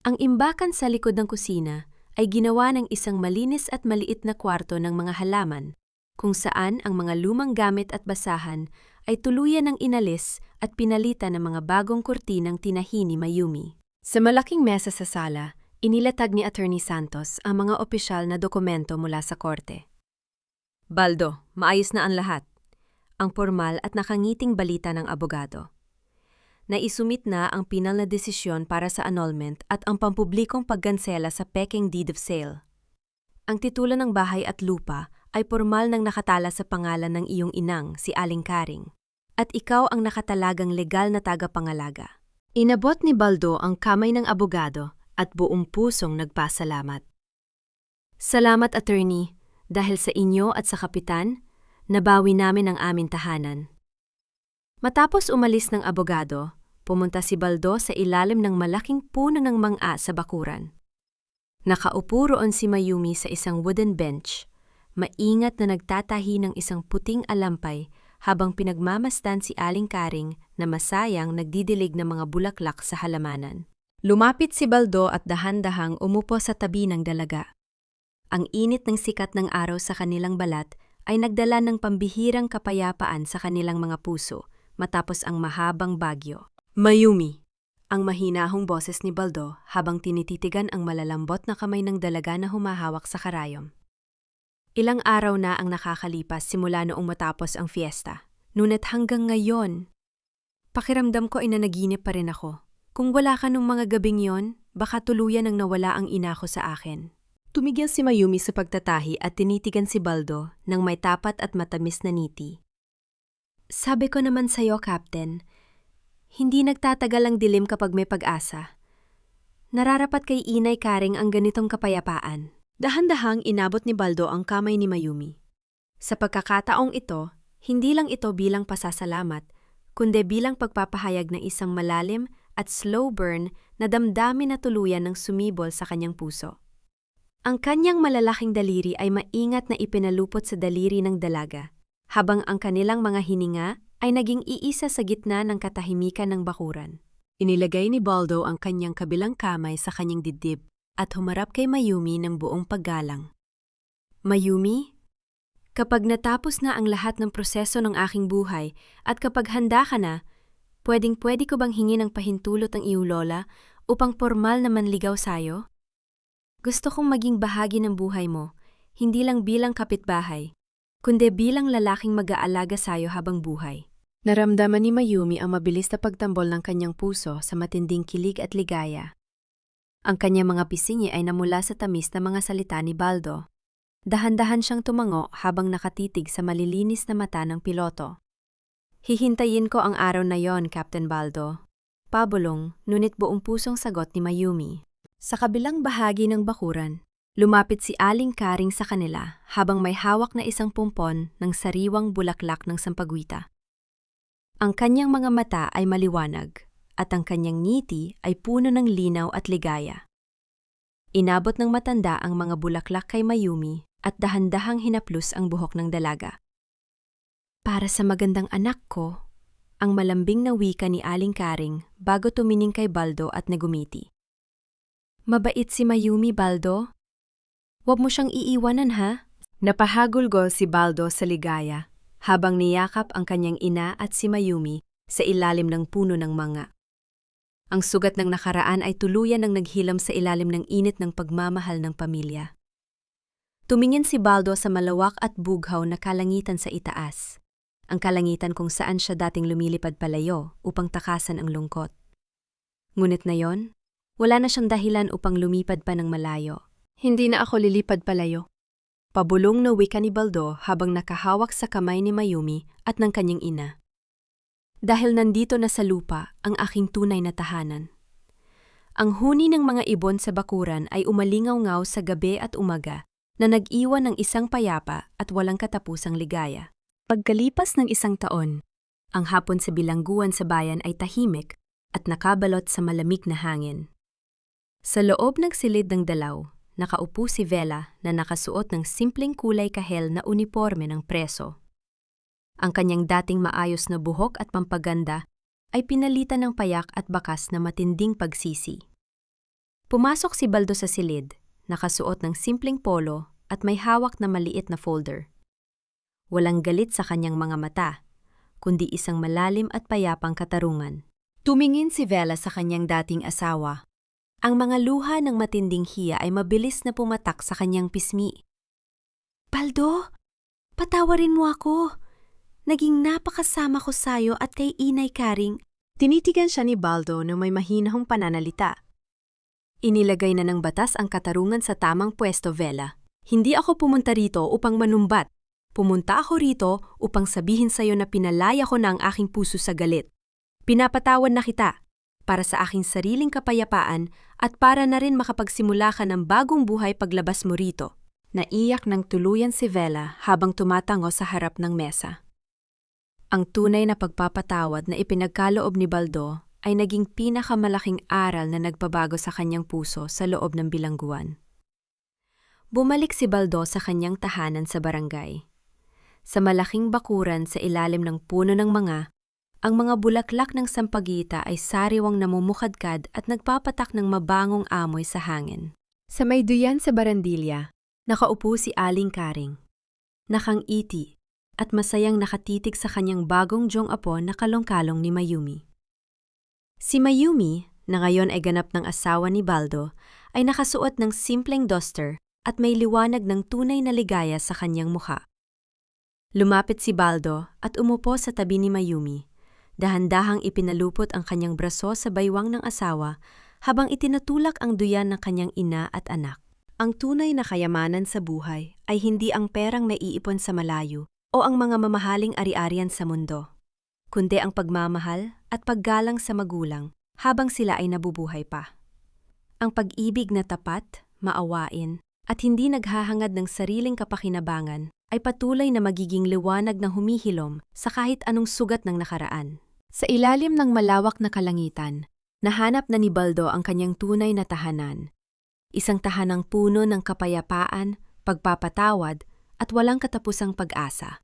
Ang imbakan sa likod ng kusina ay ginawa ng isang malinis at maliit na kwarto ng mga halaman, kung saan ang mga lumang gamit at basahan ay tuluyan ng inalis at pinalitan ng mga bagong kurtinang tinahi ni Mayumi. Sa malaking mesa sa sala, inilatag ni Attorney Santos ang mga opisyal na dokumento mula sa korte. Baldo, maayos na ang lahat. Ang formal at nakangiting balita ng abogado. Naisumit na ang pinal na desisyon para sa annulment at ang pampublikong pagkansela sa peking deed of sale. Ang titulo ng bahay at lupa ay formal nang nakatala sa pangalan ng iyong inang, si Aling Karing, at ikaw ang nakatalagang legal na tagapangalaga. Inabot ni Baldo ang kamay ng abogado at buong pusong nagpasalamat. Salamat, attorney. Dahil sa inyo at sa kapitan, nabawi namin ang aming tahanan. Matapos umalis ng abogado, pumunta si Baldo sa ilalim ng malaking puno ng mangga sa bakuran. Nakaupo roon si Mayumi sa isang wooden bench, maingat na nagtatahi ng isang puting alampay habang pinagmamasdan si Aling Karing na masayang nagdidilig ng mga bulaklak sa halamanan. Lumapit si Baldo at dahan-dahang umupo sa tabi ng dalaga. Ang init ng sikat ng araw sa kanilang balat ay nagdala ng pambihirang kapayapaan sa kanilang mga puso matapos ang mahabang bagyo. Mayumi, ang mahinahong boses ni Baldo habang tinititigan ang malalambot na kamay ng dalaga na humahawak sa karayom. Ilang araw na ang nakakalipas simula noong matapos ang fiesta, ngunit hanggang ngayon, pakiramdam ko ay nanaginip pa rin ako. Kung wala ka nung mga gabing yon, baka tuluyan ang nawala ang ina ko sa akin. Tumigil si Mayumi sa pagtatahi at tinitigan si Baldo ng may tapat at matamis na ngiti. Sabi ko naman sa'yo, Captain, hindi nagtatagal ang dilim kapag may pag-asa. Nararapat kay Inay Karing ang ganitong kapayapaan. Dahan-dahang inabot ni Baldo ang kamay ni Mayumi. Sa pagkakataong ito, hindi lang ito bilang pasasalamat, kundi bilang pagpapahayag ng isang malalim at slow burn na damdamin na tuluyan ng sumibol sa kanyang puso. Ang kanyang malalaking daliri ay maingat na ipinalupot sa daliri ng dalaga, habang ang kanilang mga hininga ay naging iisa sa gitna ng katahimikan ng bakuran. Inilagay ni Baldo ang kanyang kabilang kamay sa kanyang dibdib at humarap kay Mayumi ng buong paggalang. Mayumi, kapag natapos na ang lahat ng proseso ng aking buhay at kapag handa ka na, pwedeng-pwede ko bang hingin ng pahintulot ang iyong lola upang formal na manligaw sa'yo? Gusto kong maging bahagi ng buhay mo, hindi lang bilang kapitbahay, kundi bilang lalaking mag-aalaga sa'yo habang buhay. Naramdaman ni Mayumi ang mabilis na pagtambol ng kanyang puso sa matinding kilig at ligaya. Ang kanyang mga pisngi ay namula sa tamis na mga salita ni Baldo. Dahan-dahan siyang tumango habang nakatitig sa malilinis na mata ng piloto. Hihintayin ko ang araw na yon, Captain Baldo. Pabulong, ngunit buong pusong sagot ni Mayumi. Sa kabilang bahagi ng bakuran, lumapit si Aling Karing sa kanila habang may hawak na isang pumpon ng sariwang bulaklak ng sampagwita. Ang kanyang mga mata ay maliwanag at ang kanyang ngiti ay puno ng linaw at ligaya. Inabot ng matanda ang mga bulaklak kay Mayumi at dahan-dahang hinaplos ang buhok ng dalaga. Para sa magandang anak ko, ang malambing na wika ni Aling Karing bago tumingin kay Baldo at nagumiti. Mabait si Mayumi, Baldo. Huwag mo siyang iiwanan, ha? Napahagulgol si Baldo sa ligaya habang niyakap ang kanyang ina at si Mayumi sa ilalim ng puno ng mangga. Ang sugat ng nakaraan ay tuluyan ng naghilam sa ilalim ng init ng pagmamahal ng pamilya. Tumingin si Baldo sa malawak at bughaw na kalangitan sa itaas, ang kalangitan kung saan siya dating lumilipad palayo upang takasan ang lungkot. Ngunit na yon, wala na siyang dahilan upang lumipad pa ng malayo. Hindi na ako lilipad palayo. Pabulong na wika ni Baldo habang nakahawak sa kamay ni Mayumi at ng kanyang ina. Dahil nandito na sa lupa ang aking tunay na tahanan. Ang huni ng mga ibon sa bakuran ay umalingaw-ngaw sa gabi at umaga na nag-iwan ng isang payapa at walang katapusang ligaya. Pagkalipas ng isang taon, ang hapon sa bilangguan sa bayan ay tahimik at nakabalot sa malamig na hangin. Sa loob ng silid ng dalaw, nakaupo si Vela na nakasuot ng simpleng kulay kahel na uniporme ng preso. Ang kanyang dating maayos na buhok at pampaganda ay pinalitan ng payak at bakas na matinding pagsisi. Pumasok si Baldo sa silid, nakasuot ng simpleng polo at may hawak na maliit na folder. Walang galit sa kanyang mga mata, kundi isang malalim at payapang katarungan. Tumingin si Vela sa kanyang dating asawa. Ang mga luha ng matinding hiya ay mabilis na pumatak sa kanyang pismi. Baldo, patawarin mo ako. Naging napakasama ko sayo at kay Inay Karing. Tinitigan siya ni Baldo na may mahinahong pananalita. Inilagay na ng batas ang katarungan sa tamang pwesto, Vela. Hindi ako pumunta rito upang manumbat. Pumunta ako rito upang sabihin sa'yo na pinalaya ko na ang aking puso sa galit. Pinapatawan na kita. Para sa aking sariling kapayapaan At para na rin makapagsimula ka ng bagong buhay paglabas mo rito. Naiyak ng tuluyan si Vela habang tumatango sa harap ng mesa. Ang tunay na pagpapatawad na ipinagkaloob ni Baldo ay naging pinakamalaking aral na nagpabago sa kanyang puso sa loob ng bilangguan. Bumalik si Baldo sa kanyang tahanan sa barangay. Sa malaking bakuran sa ilalim ng puno ng ang mga bulaklak ng sampagita ay sariwang namumukadkad at nagpapatak ng mabangong amoy sa hangin. Sa may duyan sa barandilya, nakaupo si Aling Karing. Nakangiti at masayang nakatitig sa kanyang bagong jong apo na kalong-kalong ni Mayumi. Si Mayumi, na ngayon ay ganap ng asawa ni Baldo, ay nakasuot ng simpleng duster at may liwanag ng tunay na ligaya sa kanyang mukha. Lumapit si Baldo at umupo sa tabi ni Mayumi. Dahan-dahang ipinalupot ang kanyang braso sa baywang ng asawa habang itinutulak ang duyan ng kanyang ina at anak. Ang tunay na kayamanan sa buhay ay hindi ang perang naiipon sa malayo o ang mga mamahaling ari-arian sa mundo, kundi ang pagmamahal at paggalang sa magulang habang sila ay nabubuhay pa. Ang pag-ibig na tapat, maawain, at hindi naghahangad ng sariling kapakinabangan ay patuloy na magiging liwanag na humihilom sa kahit anong sugat ng nakaraan. Sa ilalim ng malawak na kalangitan, nahanap na ni Baldo ang kanyang tunay na tahanan. Isang tahanang puno ng kapayapaan, pagpapatawad, at walang katapusang pag-asa.